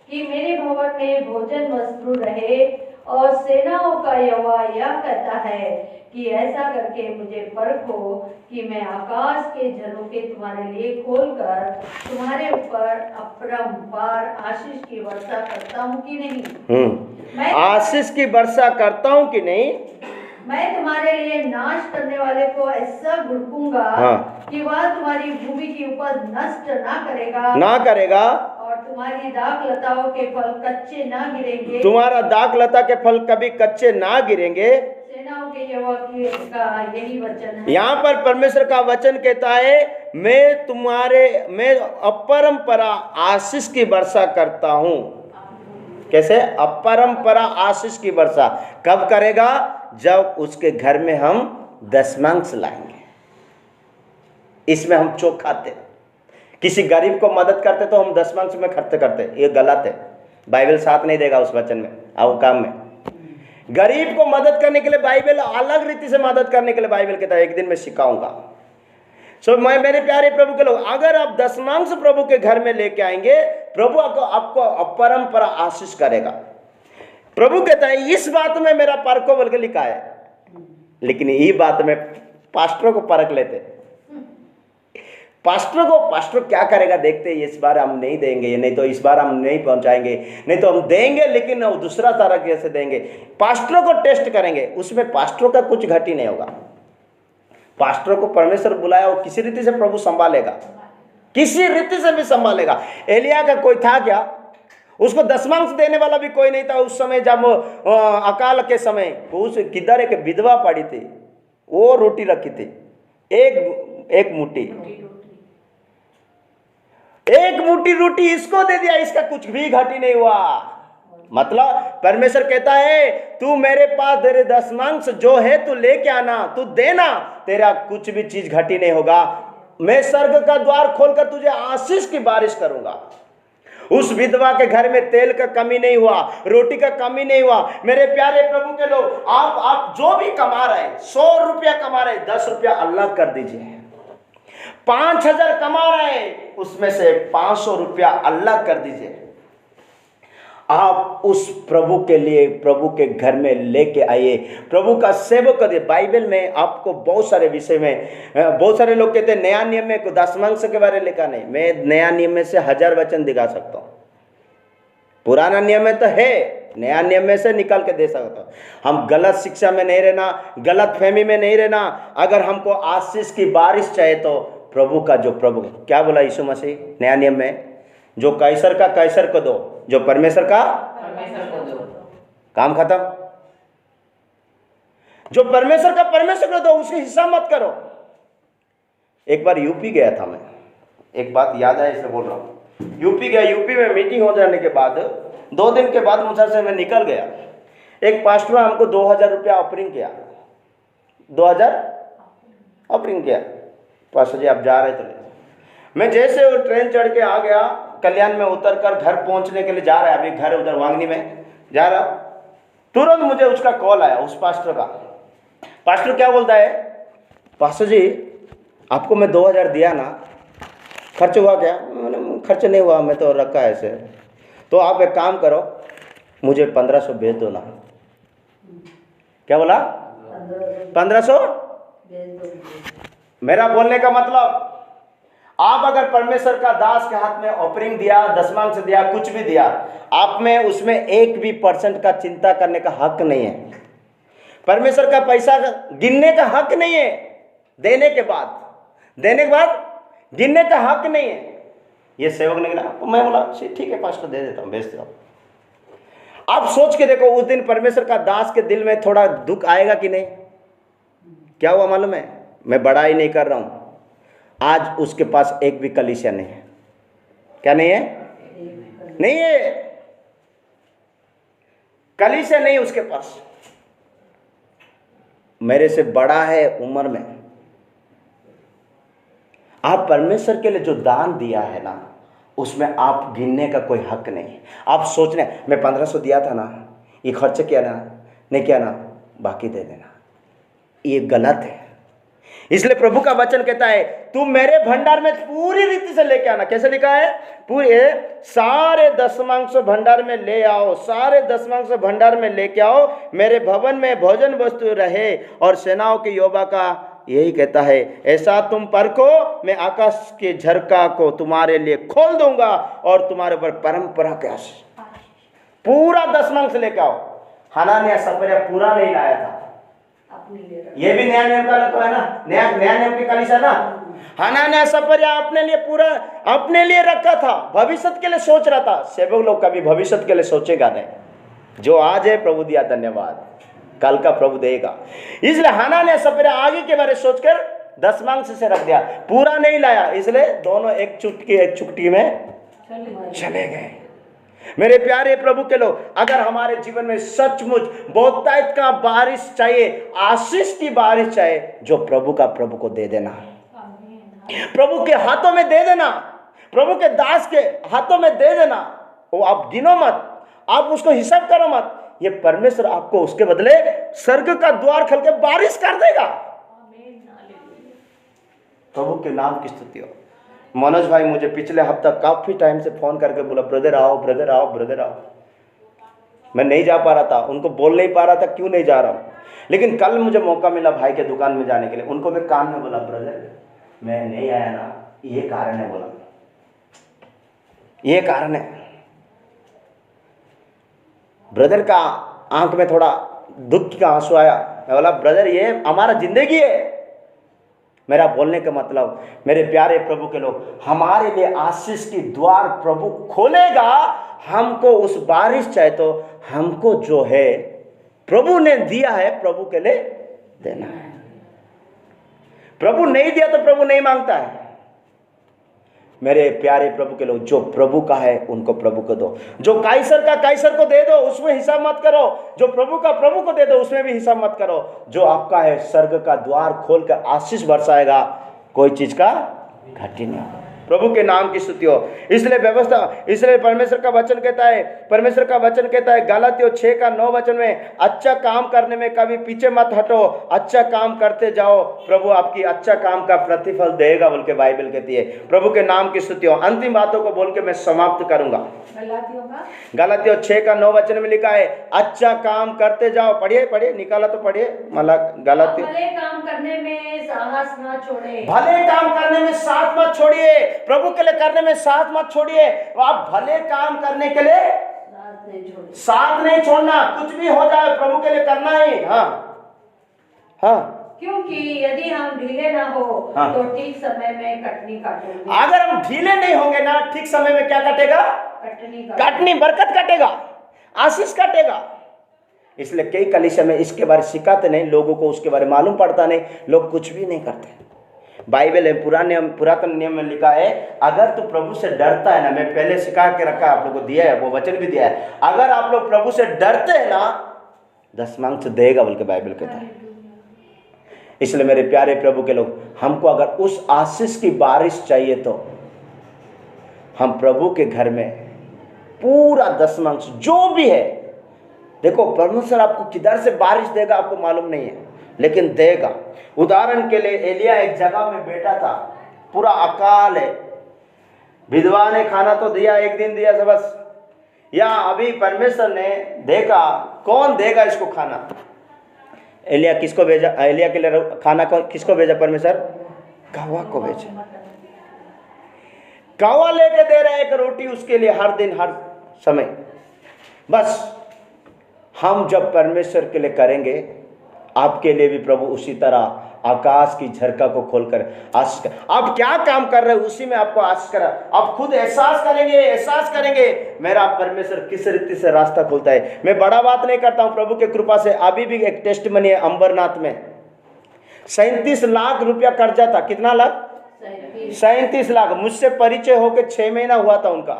B: कि मेरे भवन में भोजन वस्तु रहे। और सेनाओं का यहोवा यह कहता है कि ऐसा करके मुझे परखो कि मैं आकाश के झरोखे तुम्हारे लिए खोलकर तुम्हारे ऊपर अपरंपार आशीष की वर्षा करता हूँ कि नहीं।
A: आशीष की वर्षा करता हूँ कि नहीं।
B: मैं तुम्हारे लिए नाश करने वाले को ऐसा भुड़कूंगा कि वह तुम्हारी भूमि की उपज नष्ट ना करेगा और तुम्हारी दाख लताओं के फल कच्चे ना गिरेंगे। तुम्हारा दाख लता के फल कभी कच्चे ना गिरेंगे। सेनाओं के यहोवा का यही वचन है। यहाँ पर परमेश्वर का वचन कहता है, मैं अपरंपरा आशीष की वर्षा करता हूँ। कैसे? अपरंपरा आशीष की वर्षा कब करेगा? जब उसके घर में हम दशमांश लाएंगे। इसमें हम चोख खाते, किसी गरीब को मदद करते तो हम दशमांश में खर्च करते, ये गलत है। बाइबल साथ नहीं देगा उस वचन में और काम में। गरीब को मदद करने के लिए बाइबल अलग रीति से मदद करने के लिए बाइबल कहता है, एक दिन मैं सिखाऊंगा। मैं मेरे प्यारे प्रभु के लोग, अगर आप दशमांश प्रभु के घर में लेके आएंगे, प्रभु आपको अपरंपरा आशीष करेगा। प्रभु कहता है इस बात में मेरा परखो बोल के लिखा है, लेकिन ये बात में पास्टरों को परख लेते। पास्टर क्या करेगा देखते, इस बार हम नहीं देंगे, नहीं तो इस बार हम नहीं पहुंचाएंगे, नहीं तो हम देंगे लेकिन वो दूसरा तरह कैसे देंगे। पास्टरों को टेस्ट करेंगे, उसमें पास्टरों का कुछ घटी नहीं होगा। पास्टरों को परमेश्वर बुलाया, वो किसी रीति से प्रभु संभालेगा, किसी रीति से भी संभालेगा। एलिया का कोई था क्या? उसको दशमांश देने वाला भी कोई नहीं था उस समय जब अकाल के समय। उस किधर एक विधवा पड़ी थी, वो रोटी रखी थी, एक मुट्ठी रोटी इसको दे दिया, इसका कुछ भी घटी नहीं हुआ। मतलब परमेश्वर कहता है तू मेरे पास तेरे दशमांश जो है तू लेके आना, तू देना, तेरा कुछ भी चीज घटी नहीं होगा। मैं स्वर्ग का द्वार खोलकर तुझे आशीष की बारिश करूंगा। उस विधवा के घर में तेल का कमी नहीं हुआ, रोटी का कमी नहीं हुआ। मेरे प्यारे प्रभु के लोग, आप जो भी कमा रहे, 100 रुपया कमा रहे, 10 रुपया अल्लाह कर दीजिए। 5000 कमा रहे, उसमें से 500 रुपया अल्लाह कर दीजिए। आप उस प्रभु के लिए प्रभु के घर में लेके आइए, प्रभु का सेवक करिए। बाइबल में आपको बहुत सारे विषय में, बहुत सारे लोग कहते हैं नया नियम में दशमांश के बारे में लिखा नहीं। मैं नया नियम में से 1000 वचन दिखा सकता हूँ। पुराना नियम में तो है, नया नियम में से निकाल के दे सकता हूँ। हम गलत शिक्षा में नहीं रहना, गलत फहमी में नहीं रहना। अगर हमको आशीष की बारिश चाहिए तो प्रभु का जो प्रभु क्या बोला यीशु मसीह नया नियम में, जो कैसर का कैसर को दो, जो परमेश्वर का परमेश्वर को दो। काम खत्म। जो परमेश्वर का परमेश्वर को दो, उसकी हिस्सा मत करो। एक बार यूपी गया था मैं, एक बात याद है इसलिए बोल रहा हूँ। यूपी गया, यूपी में मीटिंग हो जाने के बाद 2 दिन के बाद मुझसे से मैं निकल गया। एक पास्टर हमको 2000 रुपया ऑफरिंग किया, 2000 ऑफरिंग किया। पास्टर जी आप जा रहे थे। मैं जैसे वो ट्रेन चढ़ के आ गया, कल्याण में उतर कर घर पहुंचने के लिए जा रहा है, अभी घर उधर वांगनी में जा रहा, तुरंत मुझे उसका कॉल आया, उस पास्टर का। पास्टर क्या बोलता है, पास्टर जी आपको मैं 2000 दिया ना, खर्च हुआ क्या? मैंने खर्च नहीं हुआ, मैं तो रखा है ऐसे। तो आप एक काम करो, मुझे 1500 भेज दो ना। क्या बोला? 1500। मेरा बोलने का मतलब, आप अगर परमेश्वर का दास के हाथ में ऑफरिंग दिया, दशमांश दिया, कुछ भी दिया, आप में उसमें 1% का चिंता करने का हक नहीं है।
A: परमेश्वर का पैसा गिनने का हक नहीं है। देने के बाद गिनने का हक नहीं है। ये सेवक ने कहा, मैं बोला ठीक है पास्टर, दे देता हूँ, भेज देता हूँ। आप सोच के देखो, उस दिन परमेश्वर का दास के दिल में थोड़ा दुख आएगा कि नहीं? क्या हुआ मालूम है? मैं बड़ाई नहीं कर रहा हूं, आज उसके पास एक भी कलीसिया नहीं है। क्या नहीं है? नहीं है, कलीसिया नहीं उसके पास। मेरे से बड़ा है उम्र में। आप परमेश्वर के लिए जो दान दिया है ना, उसमें आप गिनने का कोई हक नहीं। आप सोच रहे मैं 1500 दिया था ना, ये खर्च किया ना, नहीं किया ना, बाकी दे देना, ये गलत है। इसलिए प्रभु का वचन कहता है, तू मेरे भंडार में पूरी रीति से लेके आना। कैसे लिखा है? पूरे सारे दशमांश भंडार में ले आओ, सारे दशमांश भंडार में लेके आओ, मेरे भवन में भोजन वस्तु रहे। और सेनाओं के यहोवा का यही कहता है, ऐसा तुम परखो, मैं आकाश के झरका को तुम्हारे लिए खोल दूंगा और तुम्हारे ऊपर परंपरा के आशीष। पूरा दशमांश लेके आओ। हनानिया सपरिया पूरा नहीं लाया था। ये भी नया नियम का तो है ना, नया नियम की कलीसिया ना। हनानिया सपरिया अपने लिए पूरा अपने लिए रखा था, भविष्य के लिए सोच रहा था। सेवक लोग कभी भविष्य के लिए सोचेगा नहीं। जो आज है प्रभु दिया, धन्यवाद, कल का प्रभु देगा। इसलिए हनानिया सपरिया आगे के बारे सोचकर दशमांश से रख दिया, पूरा नहीं लाया। इसलिए दोनों एक चुटकी में चले गए। मेरे प्यारे प्रभु के लोग, अगर हमारे जीवन में सचमुच बहुतायत का बारिश चाहिए, आशीष की बारिश चाहिए, जो प्रभु का प्रभु को दे देना, प्रभु के हाथों में दे देना, प्रभु के दास के हाथों में दे देना। वो आप गिनो मत, आप उसको हिसाब करो मत, ये परमेश्वर आपको उसके बदले स्वर्ग का द्वार खोल के बारिश कर देगा। प्रभु के नाम की स्तुति हो। मनोज भाई मुझे पिछले हफ्ता काफी टाइम से फोन करके बोला, ब्रदर आओ, ब्रदर आओ, ब्रदर आओ। मैं नहीं जा पा रहा था, उनको बोल नहीं पा रहा था क्यों नहीं जा रहा हूँ। लेकिन कल मुझे मौका मिला भाई के दुकान में जाने के लिए। उनको मैं कान में बोला, ब्रदर मैं नहीं आया ना, ये कारण है। बोला ये कारण है। ब्रदर का आंख में थोड़ा दुख का आंसू आया। मैं बोला, ब्रदर ये हमारा जिंदगी है। मेरा बोलने का मतलब, मेरे प्यारे प्रभु के लोग, हमारे लिए आशीष की द्वार प्रभु खोलेगा। हमको उस बारिश चाहे तो हमको जो है प्रभु ने दिया है, प्रभु के लिए देना है। प्रभु नहीं दिया तो प्रभु नहीं मांगता है। मेरे प्यारे प्रभु के लोग, जो प्रभु का है उनको प्रभु को दो। जो काइसर का काइसर को दे दो, उसमें हिसाब मत करो। जो प्रभु का प्रभु को दे दो, उसमें भी हिसाब मत करो। जो आपका है, स्वर्ग का द्वार खोल कर आशीष बरसाएगा, कोई चीज का घाटी नहीं होगा। प्रभु के नाम की स्तुति हो। इसलिए व्यवस्था, इसलिए परमेश्वर का वचन कहता है गलातियों 6:9 में, अच्छा काम करने में कभी पीछे मत हटो, अच्छा काम करते जाओ, प्रभु आपकी अच्छा काम का प्रतिफल देगा, बोल के बाइबल कहती है। प्रभु के नाम की स्तुति हो। अंतिम बातों को बोल के मैं समाप्त करूंगा। गलातियों 6:9 में लिखा है, अच्छा काम करते जाओ। पढ़िए, निकाला तो पढ़िए। गलातियों,
B: भले काम करने में साहस न छोड़े,
A: भले काम करने में साथ मत छोड़िए। प्रभु के लिए करने में साथ मत छोड़िए। आप भले काम करने के लिए साथ नहीं छोड़ना। कुछ भी हो जाए प्रभु के लिए करना ही। हाँ,
B: क्योंकि यदि हम ढीले ना हो तो ठीक समय में कटनी काटेंगे।
A: अगर हम ढीले नहीं होंगे ना, ठीक समय में क्या कटेगा? कटनी, बरकत कटेगा, आशीष कटेगा। इसलिए कई कलीसिया में इसके बारे सिखाते नहीं, लोगों को उसके बारे मालूम पड़ता नहीं, लोग कुछ भी नहीं करते। बाइबल है, पुरातन नियम में लिखा है, अगर तू प्रभु से डरता है ना, मैं पहले सिखा के रखा है, आप लोगों को दिया है, वो वचन भी दिया है, अगर आप लोग प्रभु से डरते हैं ना, दशमांश देगा, बोल के बाइबल कहता है। इसलिए मेरे प्यारे प्रभु के लोग, हमको अगर उस आशीष की बारिश चाहिए तो हम प्रभु के घर में पूरा दशमांश जो भी है, देखो परमेश्वर आपको किधर से बारिश देगा आपको मालूम नहीं है, लेकिन देगा। उदाहरण के लिए एलिया एक जगह में बैठा था, पूरा अकाल है, विधवा ने खाना तो दिया, एक दिन दिया से बस, या अभी परमेश्वर ने देखा कौन देगा इसको खाना। एलिया किसको भेजा? एलिया के लिए खाना किसको भेजा परमेश्वर? कौवा को भेजा। कौवा लेके दे रहा है एक रोटी उसके लिए हर दिन हर समय। बस हम जब परमेश्वर के लिए करेंगे, आपके लिए भी प्रभु उसी तरह आकाश की झरका को खोलकर आशीष कर, आप क्या काम कर रहे हो उसी में आपको आशीष करा। आप खुद एहसास करेंगे मेरा परमेश्वर किस रीति से रास्ता खोलता है। मैं बड़ा बात नहीं करता हूं, प्रभु के कृपा से अभी भी एक टेस्टमनी है अंबरनाथ में 37 लाख रुपया कर्जा था। कितना लाख? 37 लाख। मुझसे परिचय होकर 6 महीना हुआ था उनका।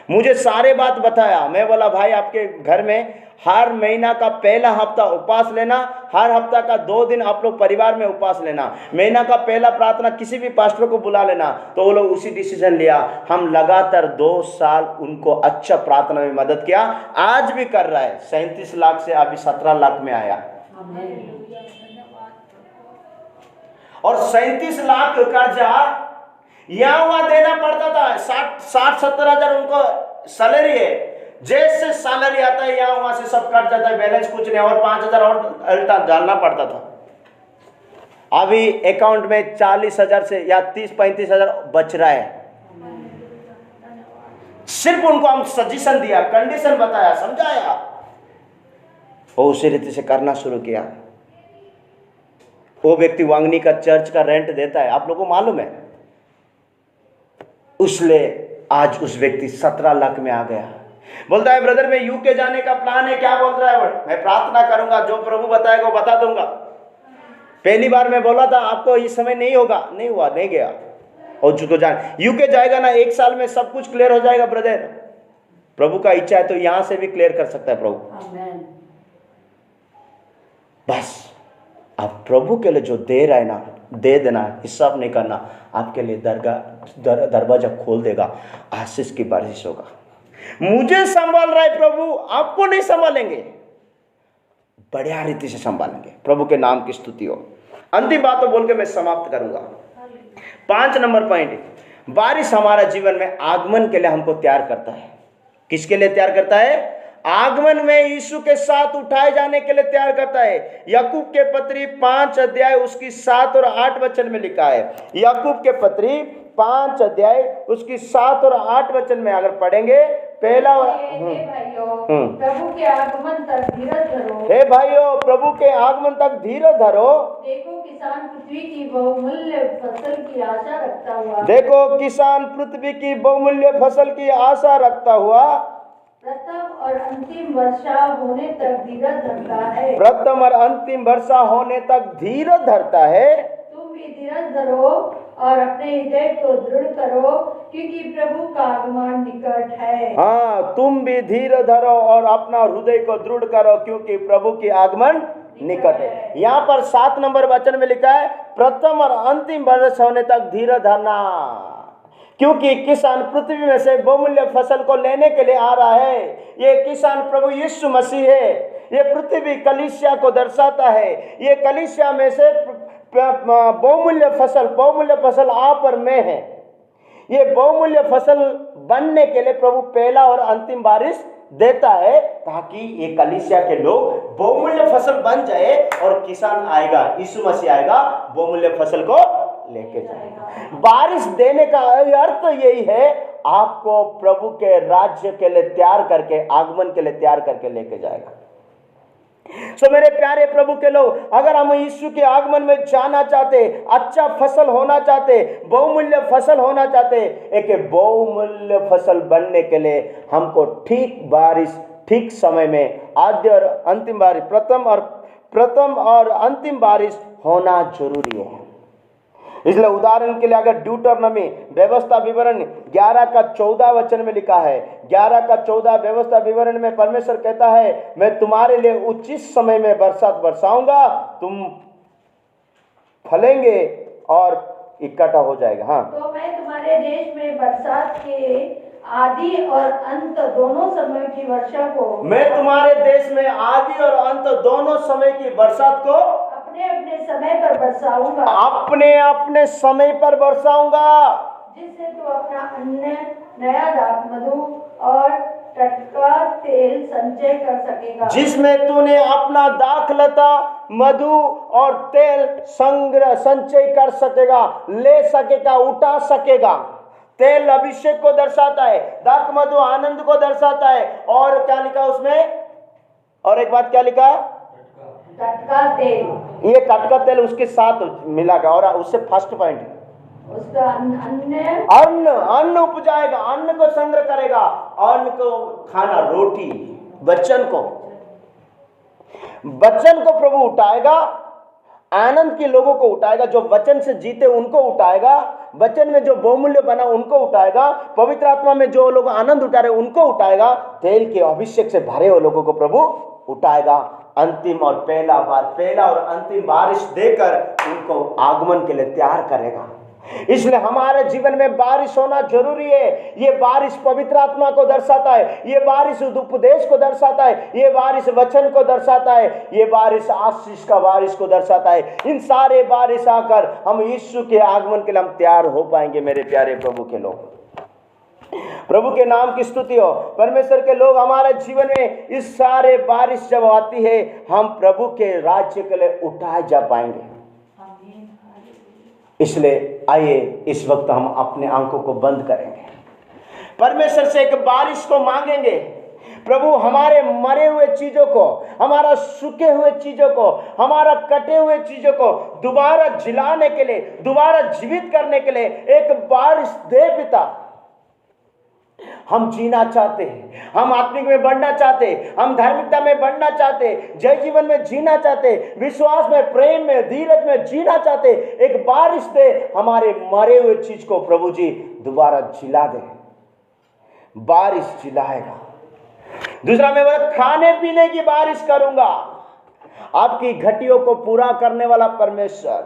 A: मुझे सारे बात बताया। मैं बोला भाई आपके घर में हर महीना का पहला हफ्ता उपवास लेना, हर हफ्ता का 2 दिन आप लोग परिवार में उपवास लेना, महीना का पहला प्रार्थना किसी भी पास्टर को बुला लेना। तो वो लोग उसी डिसीजन लिया। हम लगातार 2 साल उनको अच्छा प्रार्थना में मदद किया। आज भी कर रहा है। 37 लाख से अभी 17 लाख में आया। और 37 लाख कर्जा यहाँ वहां देना पड़ता था। 60-70 हजार उनको सैलरी है। जैसे सैलरी आता है यहाँ वहां से सब कट जाता है, बैलेंस कुछ नहीं, और 5 हजार और अल्टा डालना पड़ता था। अभी अकाउंट में 40 हजार से या 30-35 हजार बच रहा है। सिर्फ उनको हम सजेशन दिया, कंडीशन बताया, समझाया, वो उसी रीति से करना शुरू किया। वो व्यक्ति वांगनी का चर्च का रेंट देता है, आप लोगों को मालूम है। उसलिए आज उस व्यक्ति 17 लाख में आ गया। बोलता है ब्रदर मैं यूके जाने का प्लान है। क्या बोल रहा है? मैं प्रार्थना करूंगा, जो प्रभु बताएगा वो बता दूंगा। पहली बार मैं बोला था आपको इस समय नहीं होगा, नहीं हुआ, नहीं गया। और जो जान यूके जाएगा ना 1 साल में सब कुछ क्लियर हो जाएगा ब्रदर। प्रभु का इच्छा है तो यहां से भी क्लियर कर सकता है प्रभु। बस आप प्रभु के लिए जो दे रहे हैं ना, दे देना, हिसाब नहीं करना। आपके लिए दरवाजा खोल देगा, आशीष की बारिश होगा। मुझे संभाल रहा है प्रभु, आपको नहीं संभालेंगे, बढ़िया रीति से संभालेंगे। प्रभु के नाम की स्तुति हो। अंतिम बात तो बोल के मैं समाप्त करूंगा। 5 नंबर पॉइंट, बारिश हमारा जीवन में आगमन के लिए हमको तैयार करता है। किसके लिए तैयार करता है? आगमन में यीशु के साथ उठाए जाने के लिए तैयार करता है। याकूब के पत्री 5 अध्याय उसकी 7 और 8 वचन में लिखा है। याकूब के पत्री 5 अध्याय उसकी 7 और 8 वचन में अगर पढ़ेंगे, पहला
B: प्रभु के आगमन तक धीरज धरो।
A: हे भाइयों, प्रभु के आगमन तक धीरज धरो।
B: देखो किसान पृथ्वी की बहुमूल्य फसल की आशा रखता हुआ,
A: देखो किसान पृथ्वी की बहुमूल्य फसल की आशा रखता हुआ
B: प्रथम और अंतिम वर्षा होने तक धीरज धरता है।
A: प्रथम और अंतिम वर्षा होने तक धीरज धरता है।
B: तुम भी धीरज धरो और अपने हृदय को दृढ़ करो, क्योंकि प्रभु का आगमन निकट है।
A: हाँ, तुम भी धीरज धरो और अपना हृदय को दृढ़ करो, क्योंकि प्रभु की आगमन निकट है। यहाँ पर 7 नंबर वचन में लिखा है प्रथम और अंतिम वर्ष होने तक धीरज धरना, क्योंकि किसान पृथ्वी में से बहुमूल्य फसल को लेने के लिए आ रहा है। ये किसान प्रभु यीशु मसीह है। ये पृथ्वी कलीसिया को दर्शाता है। ये कलीसिया में से बहुमूल्य फसल आप और मैं है। ये बहुमूल्य फसल बनने के लिए प्रभु पहला और अंतिम बारिश देता है, ताकि ये कलीसिया के लोग बहुमूल्य फसल बन जाए और किसान आएगा, यीशु मसीह आएगा, बहुमूल्य फसल को लेके जाएगा। बारिश देने का अर्थ यही है, आपको प्रभु के राज्य के लिए तैयार करके, आगमन के लिए तैयार करके लेके जाएगा। मेरे प्यारे प्रभु के लोग, अगर हम यीशु के आगमन में जाना चाहते, अच्छा फसल होना चाहते, बहुमूल्य फसल होना चाहते, एक बहुमूल्य फसल बनने के लिए हमको ठीक बारिश, ठीक समय में आद्य और अंतिम बारिश, प्रथम और अंतिम बारिश होना जरूरी है। इसलिए उदाहरण के लिए अगर ड्यूटरनमी व्यवस्था विवरण 11 का 14 वचन में लिखा है, 11 का 14 व्यवस्था विवरण में परमेश्वर कहता है, मैं तुम्हारे लिए उचित समय में बरसात बरसाऊंगा, तुम फलेंगे और इकट्ठा हो जाएगा। हाँ,
B: तो मैं तुम्हारे देश में बरसात के आदि और अंत दोनों समय की वर्षा को,
A: मैं तुम्हारे देश में आदि और अंत दोनों समय की बरसात को
B: अपने अपने समय पर बरसाऊंगा,
A: अपने अपने समय पर बरसाऊंगा,
B: जिससे तू अपना अन्न, नया दाख मधु और टटका तेल संचय कर सकेगा,
A: जिसमें तूने अपना दाखलता, मधु और तेल संचय कर सकेगा, ले सकेगा, उठा सकेगा। तेल अभिषेक को दर्शाता है, दाख मधु आनंद को दर्शाता है, और क्या लिखा उसमें? और एक बात क्या लिखा?
B: टटका तेल,
A: ये टटका तेल उसके साथ मिला गया। और उससे फर्स्ट पॉइंट,
B: उसका अन्य
A: अन्न, अन्न उपजाएगा, अन्न को संग्रह करेगा, अन्न को खाना, रोटी, वचन को प्रभु उठाएगा, आनंद के लोगों को उठाएगा, जो वचन से जीते उनको उठाएगा, वचन में जो बहुमूल्य बना उनको उठाएगा, पवित्र आत्मा में जो लोग आनंद उठा रहे उनको उठाएगा, तेल के अभिषेक से भरे हुए लोगों को प्रभु उठाएगा। अंतिम और पहला और अंतिम बारिश देकर उनको आगमन के लिए तैयार करेगा। इसलिए हमारे जीवन में बारिश होना जरूरी है। ये बारिश पवित्र आत्मा को दर्शाता है, ये बारिश उपदेश को दर्शाता है, ये बारिश वचन को दर्शाता है, ये बारिश आशीष का बारिश को दर्शाता है। इन सारे बारिश आकर हम यीशु के आगमन के लिए हम तैयार हो पाएंगे। मेरे प्यारे प्रभु के लोग, प्रभु के नाम की स्तुति हो। परमेश्वर के लोग, हमारे जीवन में इस सारे बारिश जब आती है, हम प्रभु के राज्य के लिए उठाए जा पाएंगे। इसलिए आइए इस वक्त हम अपने आंखों को बंद करेंगे, परमेश्वर से एक बारिश को मांगेंगे। प्रभु हमारे मरे हुए चीजों को, हमारा सूखे हुए चीजों को, हमारा कटे हुए चीजों को दोबारा जिलाने के लिए, दोबारा जीवित करने के लिए एक बारिश दे पिता। हम जीना चाहते हैं, हम आत्मिक में बढ़ना चाहते, हम धार्मिकता में बढ़ना चाहते, जय जीवन में जीना चाहते, विश्वास में, प्रेम में, धीरज में जीना चाहते। एक बारिश दे, हमारे मरे हुए चीज को प्रभु जी दोबारा जिला दे। बारिश जिलाएगा। दूसरा, मैं बोला खाने पीने की बारिश करूंगा। आपकी घटियों को पूरा करने वाला परमेश्वर,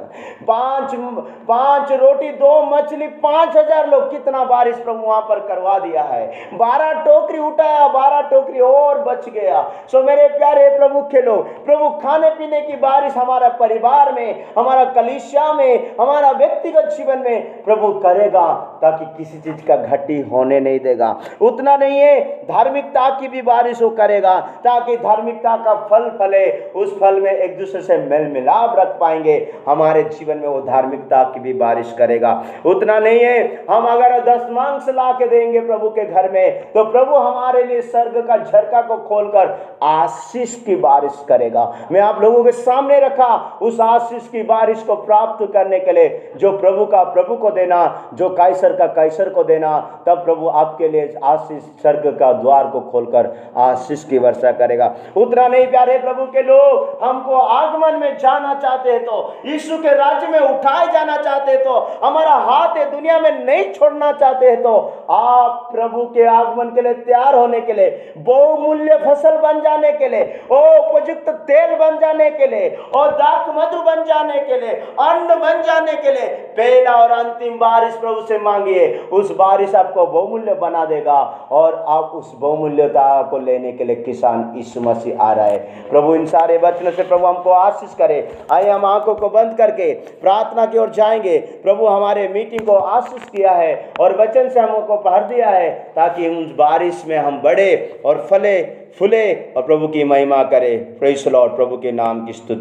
A: 5 रोटी 2 मछली 5000 लोग, कितना बारिश प्रभु वहां पर करवा दिया है। 12 टोकरी उठाया, 12 टोकरी और बच गया। सो मेरे प्यारे प्रभु के लोग, प्रभु खाने पीने की बारिश हमारा परिवार में, हमारा कलीसिया में, हमारा व्यक्तिगत जीवन में प्रभु करेगा, ताकि किसी चीज का घटी होने नहीं देगा। उतना नहीं है, धार्मिकता की भी बारिश वो करेगा, ताकि धार्मिकता का फल फले, उस फल में एक दूसरे से मेल मिलाप रख पाएंगे। हमारे जीवन में वो धार्मिकता की भी बारिश करेगा। उतना नहीं है, हम अगर 10 मांस ला के देंगे प्रभु के घर में, तो प्रभु हमारे लिए स्वर्ग का झरका को खोलकर आशीष की बारिश करेगा। मैं आप लोगों के सामने रखा उस आशीष की बारिश को प्राप्त करने के लिए, जो प्रभु का प्रभु को देना, जो कैसर का कैसर को देना, तब प्रभु आपके लिए आशीष स्वर्ग का द्वार को खोलकर आशीष की वर्षा करेगा। उतना नहीं प्यारे प्रभु के लोग, हमको आगमन में जाना चाहते हैं, तो यीशु के राज्य में उठाए जाना चाहते हैं, तो हमारा हाथ है दुनिया में नहीं छोड़ना चाहते हैं, तो आप प्रभु के आगमन के लिए तैयार होने के लिए, बहुमूल्य फसल बन जाने के लिए, उपयुक्त तेल बन जाने के लिए, और दाख मधु बन जाने के लिए, अन्न बन जाने के लिए पहला और अंतिम बारिश प्रभु से मांगिए। उस बारिश आपको बहुमूल्य बना देगा, और आप उस बहुमूल्यता को लेने के लिए किसान यीशु मसीह आ रहा है। प्रभु इन सारे वचनों से प्रभु हमको आशीष करे। आइए हम आंखों को बंद करके प्रार्थना की ओर जाएंगे। प्रभु हमारे मीटिंग को आशीष किया है और वचन से हमको भर दिया है, ताकि उस बारिश में हम बढ़े और फले फूले और प्रभु की महिमा करें। Praise the Lord. प्रभु के नाम की स्तुति।